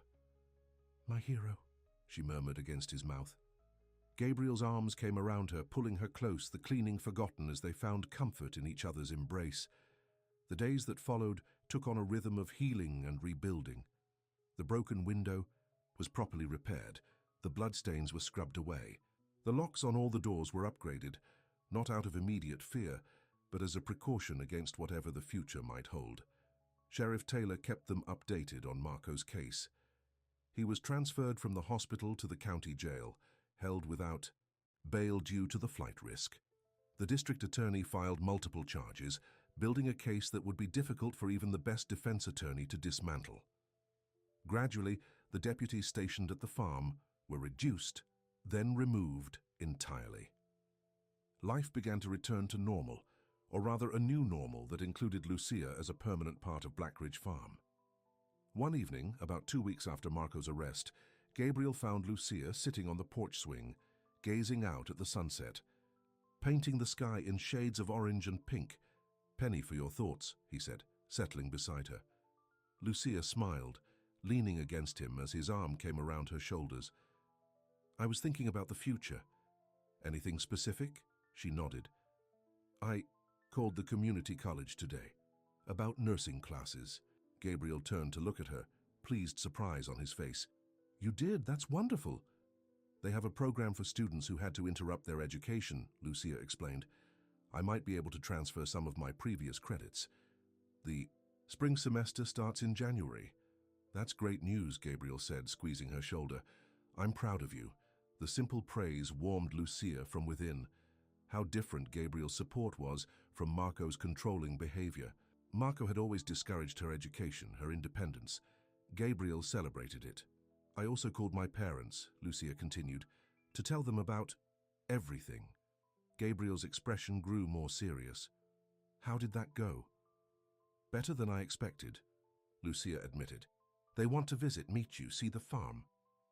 "My hero," she murmured against his mouth. Gabriel's arms came around her, pulling her close, the cleaning forgotten as they found comfort in each other's embrace. The days that followed took on a rhythm of healing and rebuilding. The broken window was properly repaired. The bloodstains were scrubbed away. The locks on all the doors were upgraded, not out of immediate fear, but as a precaution against whatever the future might hold. Sheriff Taylor kept them updated on Marco's case. He was transferred from the hospital to the county jail, held without bail due to the flight risk. The district attorney filed multiple charges, building a case that would be difficult for even the best defense attorney to dismantle. Gradually, the deputies stationed at the farm were reduced, then removed entirely. Life began to return to normal, or rather a new normal that included Lucia as a permanent part of Blackridge Farm. One evening, about 2 weeks after Marco's arrest, Gabriel found Lucia sitting on the porch swing, gazing out at the sunset, painting the sky in shades of orange and pink. "Penny for your thoughts," he said, settling beside her. Lucia smiled, leaning against him as his arm came around her shoulders. "I was thinking about the future." "Anything specific?" She nodded. "I called the community college today. About nursing classes." Gabriel turned to look at her, pleased surprise on his face. "You did? That's wonderful." "They have a program for students who had to interrupt their education," Lucia explained. "I might be able to transfer some of my previous credits. The spring semester starts in January." "That's great news," Gabriel said, squeezing her shoulder. "I'm proud of you." The simple praise warmed Lucia from within. How different Gabriel's support was from Marco's controlling behavior. Marco had always discouraged her education, her independence. Gabriel celebrated it. "I also called my parents," Lucia continued, "to tell them about everything." Gabriel's expression grew more serious. "How did that go?" "Better than I expected," Lucia admitted. "They want to visit, meet you, see the farm."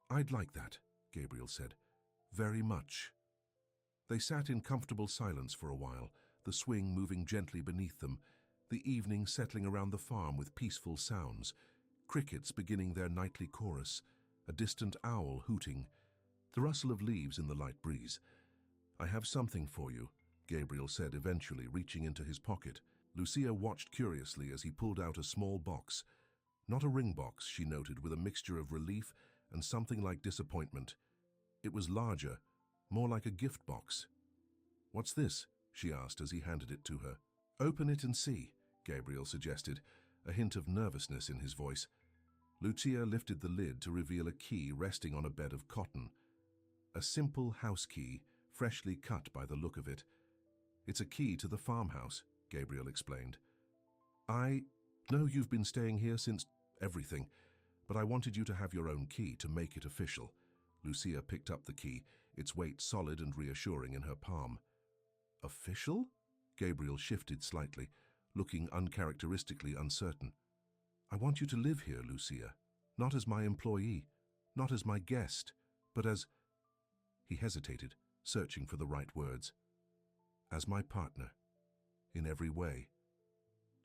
"I'd like that," Gabriel said. "Very much." They sat in comfortable silence for a while, the swing moving gently beneath them, the evening settling around the farm with peaceful sounds, crickets beginning their nightly chorus, a distant owl hooting, the rustle of leaves in the light breeze. "I have something for you," Gabriel said, eventually reaching into his pocket. Lucia watched curiously as he pulled out a small box. Not a ring box, she noted, with a mixture of relief and something like disappointment. It was larger, more like a gift box. "What's this?" she asked as he handed it to her. "Open it and see," Gabriel suggested, a hint of nervousness in his voice. Lucia lifted the lid to reveal a key resting on a bed of cotton. A simple house key, freshly cut by the look of it. "It's a key to the farmhouse," Gabriel explained. "I know you've been staying here since everything, but I wanted you to have your own key to make it official." Lucia picked up the key, its weight solid and reassuring in her palm. "Official?" Gabriel shifted slightly, looking uncharacteristically uncertain. "I want you to live here, Lucia, not as my employee, not as my guest, but as—" He hesitated, searching for the right words. "As my partner, in every way."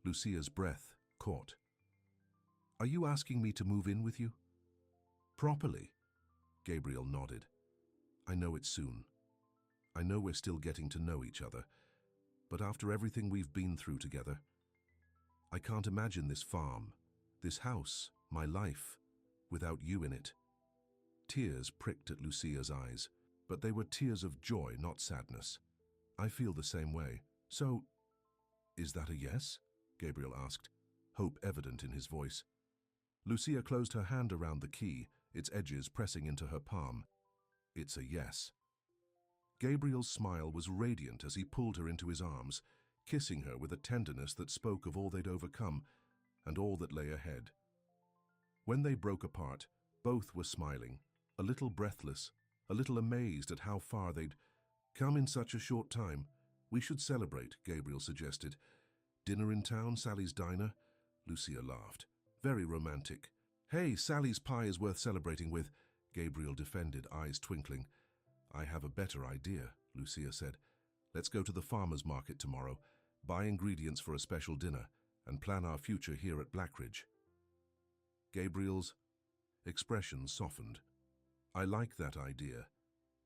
Lucia's breath caught. "Are you asking me to move in with you?" "Properly," Gabriel nodded. "I know it soon. I know we're still getting to know each other, but after everything we've been through together, I can't imagine this farm, this house, my life, without you in it." Tears pricked at Lucia's eyes, but they were tears of joy, not sadness. "I feel the same way. So, is that a yes?" Gabriel asked, hope evident in his voice. Lucia closed her hand around the key, its edges pressing into her palm. "It's a yes." Gabriel's smile was radiant as he pulled her into his arms, kissing her with a tenderness that spoke of all they'd overcome and all that lay ahead. When they broke apart, both were smiling, a little breathless, a little amazed at how far they'd come in such a short time. "We should celebrate," Gabriel suggested. "Dinner in town, Sally's diner?" Lucia laughed. "Very romantic." "Hey, Sally's pie is worth celebrating with," Gabriel defended, eyes twinkling. "I have a better idea," Lucia said. "Let's go to the farmer's market tomorrow, buy ingredients for a special dinner, and plan our future here at Blackridge." Gabriel's expression softened. "I like that idea."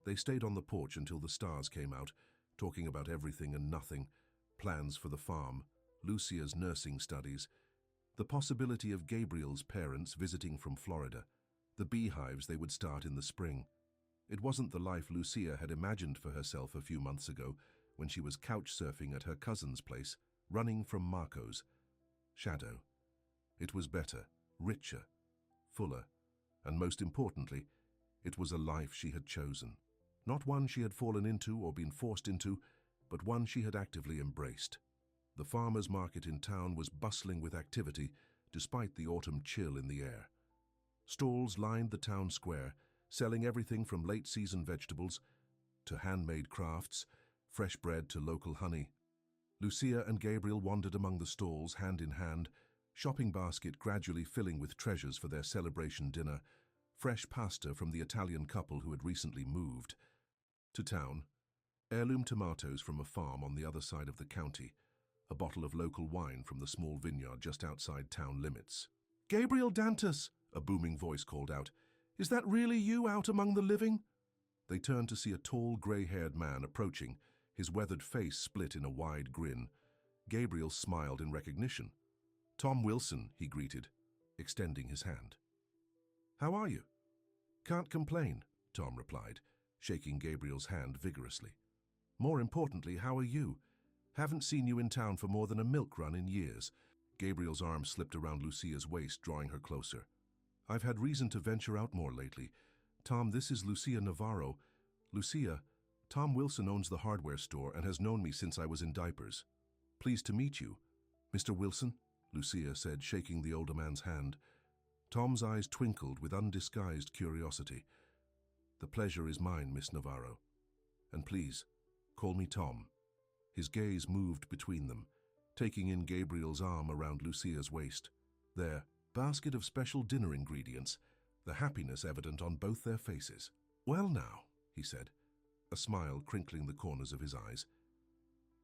They stayed on the porch until the stars came out, talking about everything and nothing, plans for the farm, Lucia's nursing studies, the possibility of Gabriel's parents visiting from Florida, the beehives they would start in the spring. It wasn't the life Lucia had imagined for herself a few months ago when she was couch surfing at her cousin's place, running from Marco's shadow. It was better, richer, fuller, and most importantly, it was a life she had chosen. Not one she had fallen into or been forced into, but one she had actively embraced. The farmer's market in town was bustling with activity, despite the autumn chill in the air. Stalls lined the town square, selling everything from late-season vegetables to handmade crafts, fresh bread to local honey. Lucia and Gabriel wandered among the stalls, hand in hand, shopping basket gradually filling with treasures for their celebration dinner, fresh pasta from the Italian couple who had recently moved to town, heirloom tomatoes from a farm on the other side of the county, a bottle of local wine from the small vineyard just outside town limits. "Gabriel Dantas," a booming voice called out. "Is that really you out among the living?" They turned to see a tall, grey-haired man approaching, his weathered face split in a wide grin. Gabriel smiled in recognition. "Tom Wilson," he greeted, extending his hand. "How are you?" "Can't complain," Tom replied, shaking Gabriel's hand vigorously. "More importantly, how are you? Haven't seen you in town for more than a milk run in years." Gabriel's arm slipped around Lucia's waist, drawing her closer. "I've had reason to venture out more lately. Tom, this is Lucia Navarro. Lucia, Tom Wilson owns the hardware store and has known me since I was in diapers." "Pleased to meet you, Mr. Wilson," Lucia said, shaking the older man's hand. Tom's eyes twinkled with undisguised curiosity. "The pleasure is mine, Miss Navarro. And please, call me Tom." His gaze moved between them, taking in Gabriel's arm around Lucia's waist. Their basket of special dinner ingredients, the happiness evident on both their faces. "Well now," he said, a smile crinkling the corners of his eyes.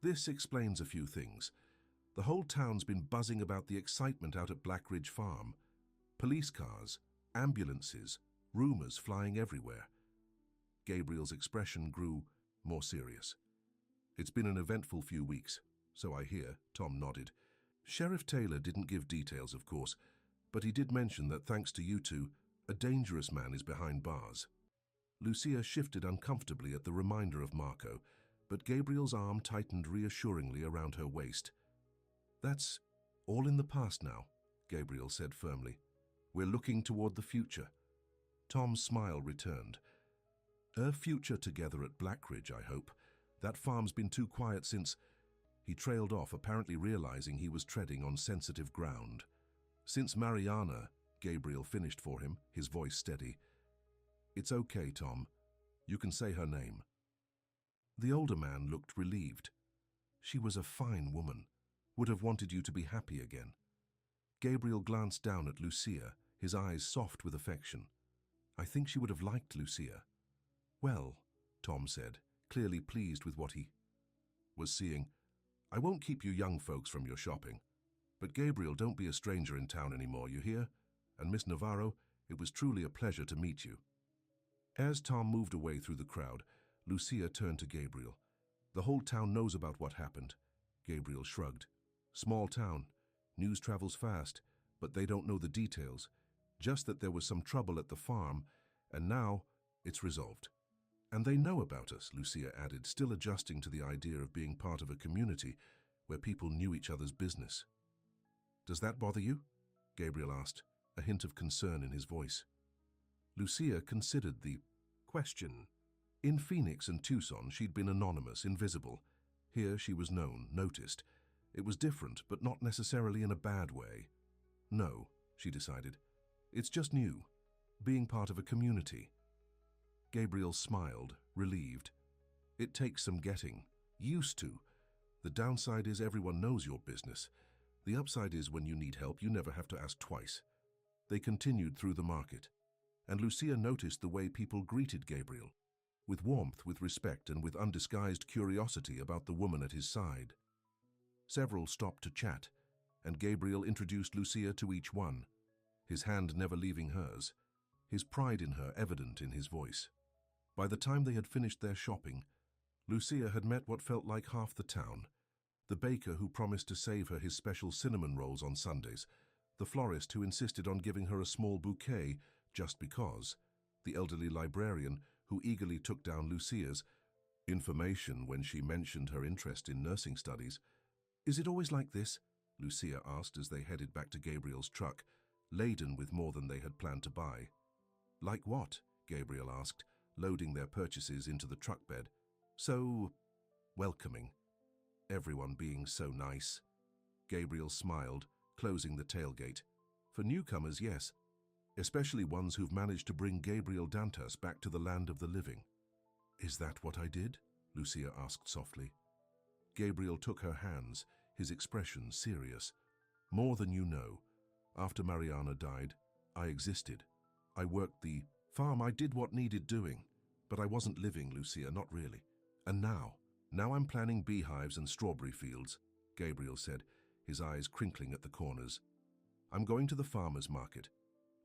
"This explains a few things. The whole town's been buzzing about the excitement out at Blackridge Farm. Police cars, ambulances, rumors flying everywhere." Gabriel's expression grew more serious. "It's been an eventful few weeks, so I hear," Tom nodded. "Sheriff Taylor didn't give details, of course, but he did mention that thanks to you two, a dangerous man is behind bars." Lucia shifted uncomfortably at the reminder of Marco, but Gabriel's arm tightened reassuringly around her waist. "That's all in the past now," Gabriel said firmly. "We're looking toward the future." Tom's smile returned. "A future together at Blackridge, I hope. That farm's been too quiet since—" He trailed off, apparently realizing he was treading on sensitive ground. "Since Mariana," Gabriel finished for him, his voice steady. "It's okay, Tom. You can say her name." The older man looked relieved. "She was a fine woman. Would have wanted you to be happy again." Gabriel glanced down at Lucia, his eyes soft with affection. "I think she would have liked Lucia." "Well," Tom said, clearly pleased with what he was seeing, "I won't keep you young folks from your shopping. But Gabriel, don't be a stranger in town anymore, you hear? And Miss Navarro, it was truly a pleasure to meet you." As Tom moved away through the crowd, Lucia turned to Gabriel. "The whole town knows about what happened." Gabriel shrugged. "Small town. News travels fast, but they don't know the details. Just that there was some trouble at the farm, and now it's resolved." "And they know about us," Lucia added, still adjusting to the idea of being part of a community where people knew each other's business. "Does that bother you?" Gabriel asked, a hint of concern in his voice. Lucia considered the question. In Phoenix and Tucson, she'd been anonymous, invisible. Here she was known, noticed. It was different, but not necessarily in a bad way. "No," she decided. "It's just new, being part of a community." Gabriel smiled, relieved. "It takes some getting used to. The downside is everyone knows your business. The upside is when you need help, you never have to ask twice." They continued through the market, and Lucia noticed the way people greeted Gabriel, with warmth, with respect, and with undisguised curiosity about the woman at his side. Several stopped to chat, and Gabriel introduced Lucia to each one, his hand never leaving hers, his pride in her evident in his voice. By the time they had finished their shopping, Lucia had met what felt like half the town: the baker who promised to save her his special cinnamon rolls on Sundays, the florist who insisted on giving her a small bouquet just because, the elderly librarian who eagerly took down Lucia's information when she mentioned her interest in nursing studies. "Is it always like this?" Lucia asked as they headed back to Gabriel's truck, laden with more than they had planned to buy. "Like what?" Gabriel asked, loading their purchases into the truck bed. "So welcoming. Everyone being so nice." Gabriel smiled, closing the tailgate. "For newcomers, yes. Especially ones who've managed to bring Gabriel Dantas back to the land of the living." "Is that what I did?" Lucia asked softly. Gabriel took her hands, his expression serious. "More than you know. After Mariana died, I existed. I worked the farm. I did what needed doing. But I wasn't living, Lucia, not really. And now I'm planning beehives and strawberry fields," Gabriel said, his eyes crinkling at the corners. "I'm going to the farmer's market.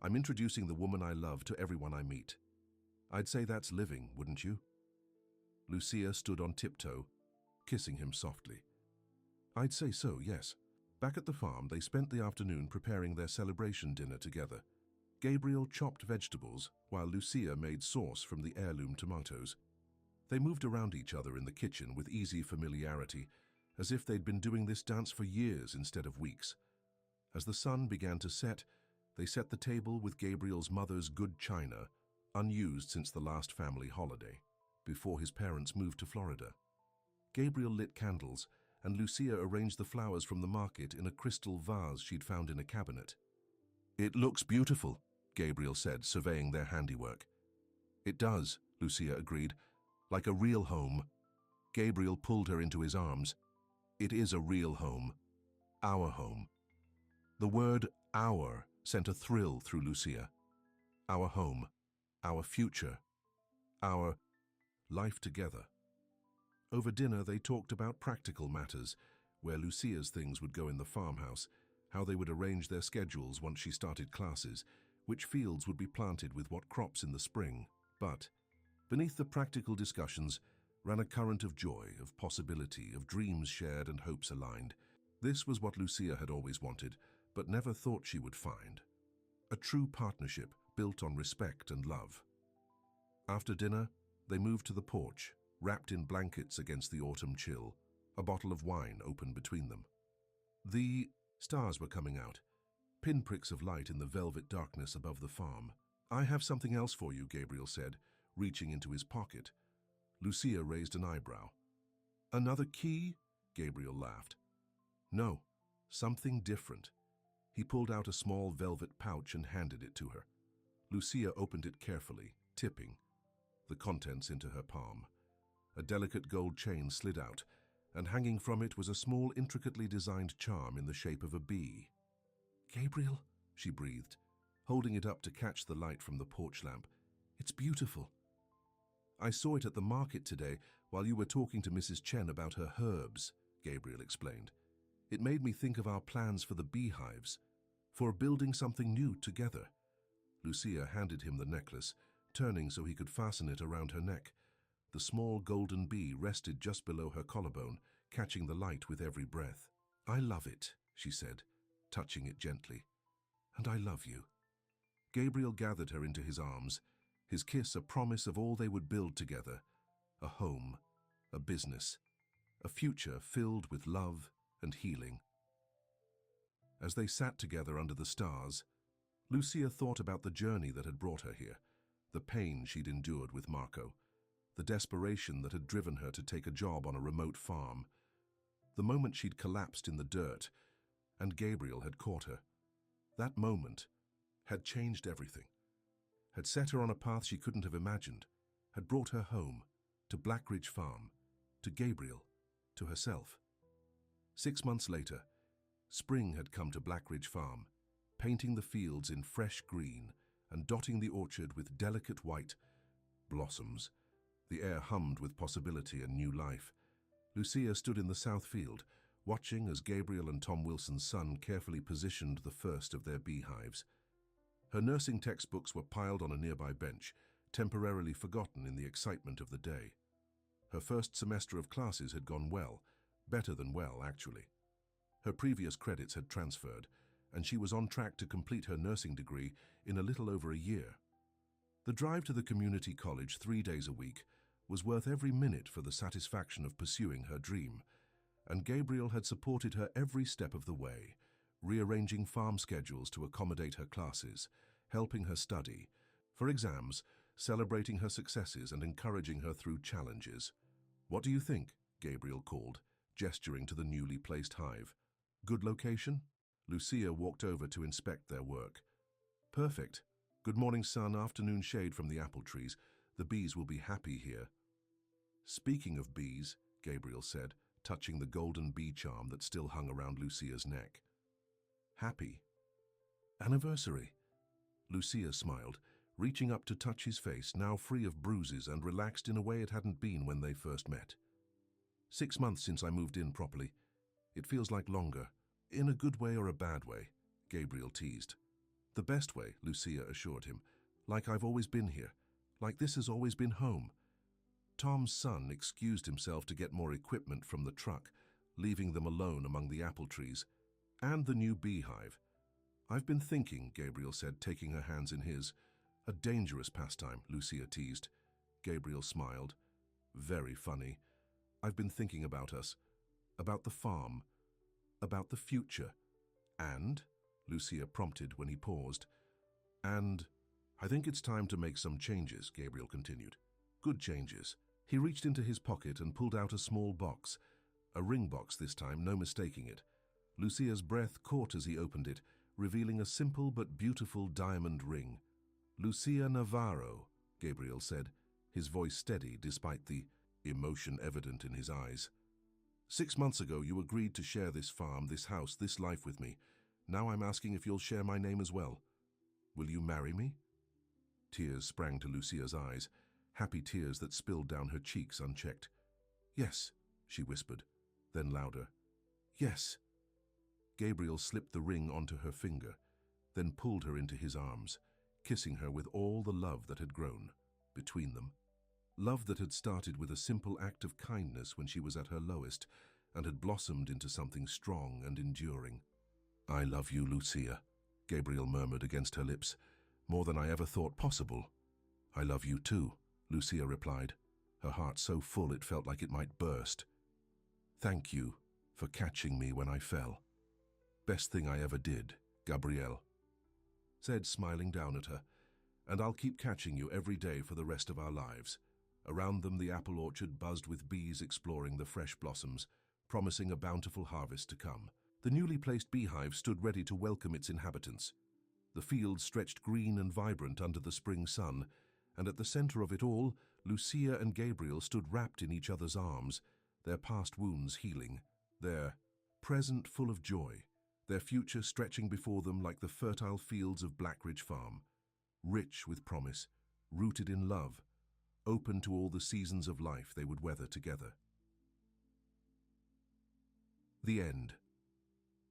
I'm introducing the woman I love to everyone I meet. I'd say that's living, wouldn't you?" Lucia stood on tiptoe, kissing him softly. "I'd say so, yes." Back at the farm, they spent the afternoon preparing their celebration dinner together. Gabriel chopped vegetables, while Lucia made sauce from the heirloom tomatoes. They moved around each other in the kitchen with easy familiarity, as if they'd been doing this dance for years instead of weeks. As the sun began to set, they set the table with Gabriel's mother's good china, unused since the last family holiday, before his parents moved to Florida. Gabriel lit candles, and Lucia arranged the flowers from the market in a crystal vase she'd found in a cabinet. "It looks beautiful," Gabriel said, surveying their handiwork. "It does," Lucia agreed. "Like a real home." Gabriel pulled her into his arms. "It is a real home. Our home." The word "our" sent a thrill through Lucia. Our home. Our future. Our life together. Over dinner, they talked about practical matters, where Lucia's things would go in the farmhouse, how they would arrange their schedules once she started classes, which fields would be planted with what crops in the spring. But beneath the practical discussions ran a current of joy, of possibility, of dreams shared and hopes aligned. This was what Lucia had always wanted, but never thought she would find. A true partnership built on respect and love. After dinner, they moved to the porch, wrapped in blankets against the autumn chill, a bottle of wine open between them. The stars were coming out, pinpricks of light in the velvet darkness above the farm. "I have something else for you," Gabriel said, reaching into his pocket. Lucia raised an eyebrow. "Another key?" Gabriel laughed. "No, something different." He pulled out a small velvet pouch and handed it to her. Lucia opened it carefully, tipping the contents into her palm. A delicate gold chain slid out, and hanging from it was a small, intricately designed charm in the shape of a bee. "Gabriel," she breathed, holding it up to catch the light from the porch lamp. "It's beautiful." "I saw it at the market today while you were talking to Mrs. Chen about her herbs," Gabriel explained. "It made me think of our plans for the beehives, for building something new together." Lucia handed him the necklace, turning so he could fasten it around her neck. The small golden bee rested just below her collarbone, catching the light with every breath. "I love it," she said, touching it gently. "And I love you." Gabriel gathered her into his arms, his kiss a promise of all they would build together: a home, a business, a future filled with love and healing. As they sat together under the stars, Lucia thought about the journey that had brought her here, the pain she'd endured with Marco, the desperation that had driven her to take a job on a remote farm, the moment she'd collapsed in the dirt and Gabriel had caught her. That moment had changed everything, had set her on a path she couldn't have imagined, had brought her home, to Blackridge Farm, to Gabriel, to herself. 6 months later, spring had come to Blackridge Farm, painting the fields in fresh green and dotting the orchard with delicate white blossoms. The air hummed with possibility and new life. Lucia stood in the south field, watching as Gabriel and Tom Wilson's son carefully positioned the first of their beehives. Her nursing textbooks were piled on a nearby bench, temporarily forgotten in the excitement of the day. Her first semester of classes had gone well, better than well, actually. Her previous credits had transferred, and she was on track to complete her nursing degree in a little over a year. The drive to the community college 3 days a week was worth every minute for the satisfaction of pursuing her dream, and Gabriel had supported her every step of the way, rearranging farm schedules to accommodate her classes, helping her study, for exams, celebrating her successes and encouraging her through challenges. "What do you think?" Gabriel called, gesturing to the newly placed hive. "Good location?" Lucia walked over to inspect their work. "Perfect. Good morning sun, afternoon shade from the apple trees. The bees will be happy here." "Speaking of bees," Gabriel said, touching the golden bee charm that still hung around Lucia's neck. "Happy? Anniversary?" Lucia smiled, reaching up to touch his face, now free of bruises and relaxed in a way it hadn't been when they first met. 6 months since I moved in properly. It feels like longer. In a good way or a bad way, Gabriel teased. "The best way," Lucia assured him. "Like I've always been here. Like this has always been home." Tom's son excused himself to get more equipment from the truck, leaving them alone among the apple trees. "And the new beehive." "I've been thinking," Gabriel said, taking her hands in his. "A dangerous pastime," Lucia teased. Gabriel smiled. "Very funny. I've been thinking about us, about the farm, about the future." "And?" Lucia prompted when he paused. "And I think it's time to make some changes," Gabriel continued. "Good changes." He reached into his pocket and pulled out a small box. A ring box this time, no mistaking it. Lucia's breath caught as he opened it, revealing a simple but beautiful diamond ring. "Lucia Navarro," Gabriel said, his voice steady despite the emotion evident in his eyes. 6 months ago you agreed to share this farm, this house, this life with me. Now I'm asking if you'll share my name as well. Will you marry me?" Tears sprang to Lucia's eyes, happy tears that spilled down her cheeks unchecked. "Yes," she whispered, then louder. "Yes." Gabriel slipped the ring onto her finger, then pulled her into his arms, kissing her with all the love that had grown between them. Love that had started with a simple act of kindness when she was at her lowest and had blossomed into something strong and enduring. "I love you, Lucia," Gabriel murmured against her lips, "more than I ever thought possible." "I love you too," Lucia replied, her heart so full it felt like it might burst. "Thank you for catching me when I fell. Best thing I ever did, Gabrielle," said, smiling down at her, "and I'll keep catching you every day for the rest of our lives." Around them the apple orchard buzzed with bees exploring the fresh blossoms, promising a bountiful harvest to come. The newly placed beehive stood ready to welcome its inhabitants. The field stretched green and vibrant under the spring sun, and at the center of it all, Lucia and Gabriel stood wrapped in each other's arms, their past wounds healing, their present full of joy, their future stretching before them like the fertile fields of Blackridge Farm, rich with promise, rooted in love, open to all the seasons of life they would weather together. The end.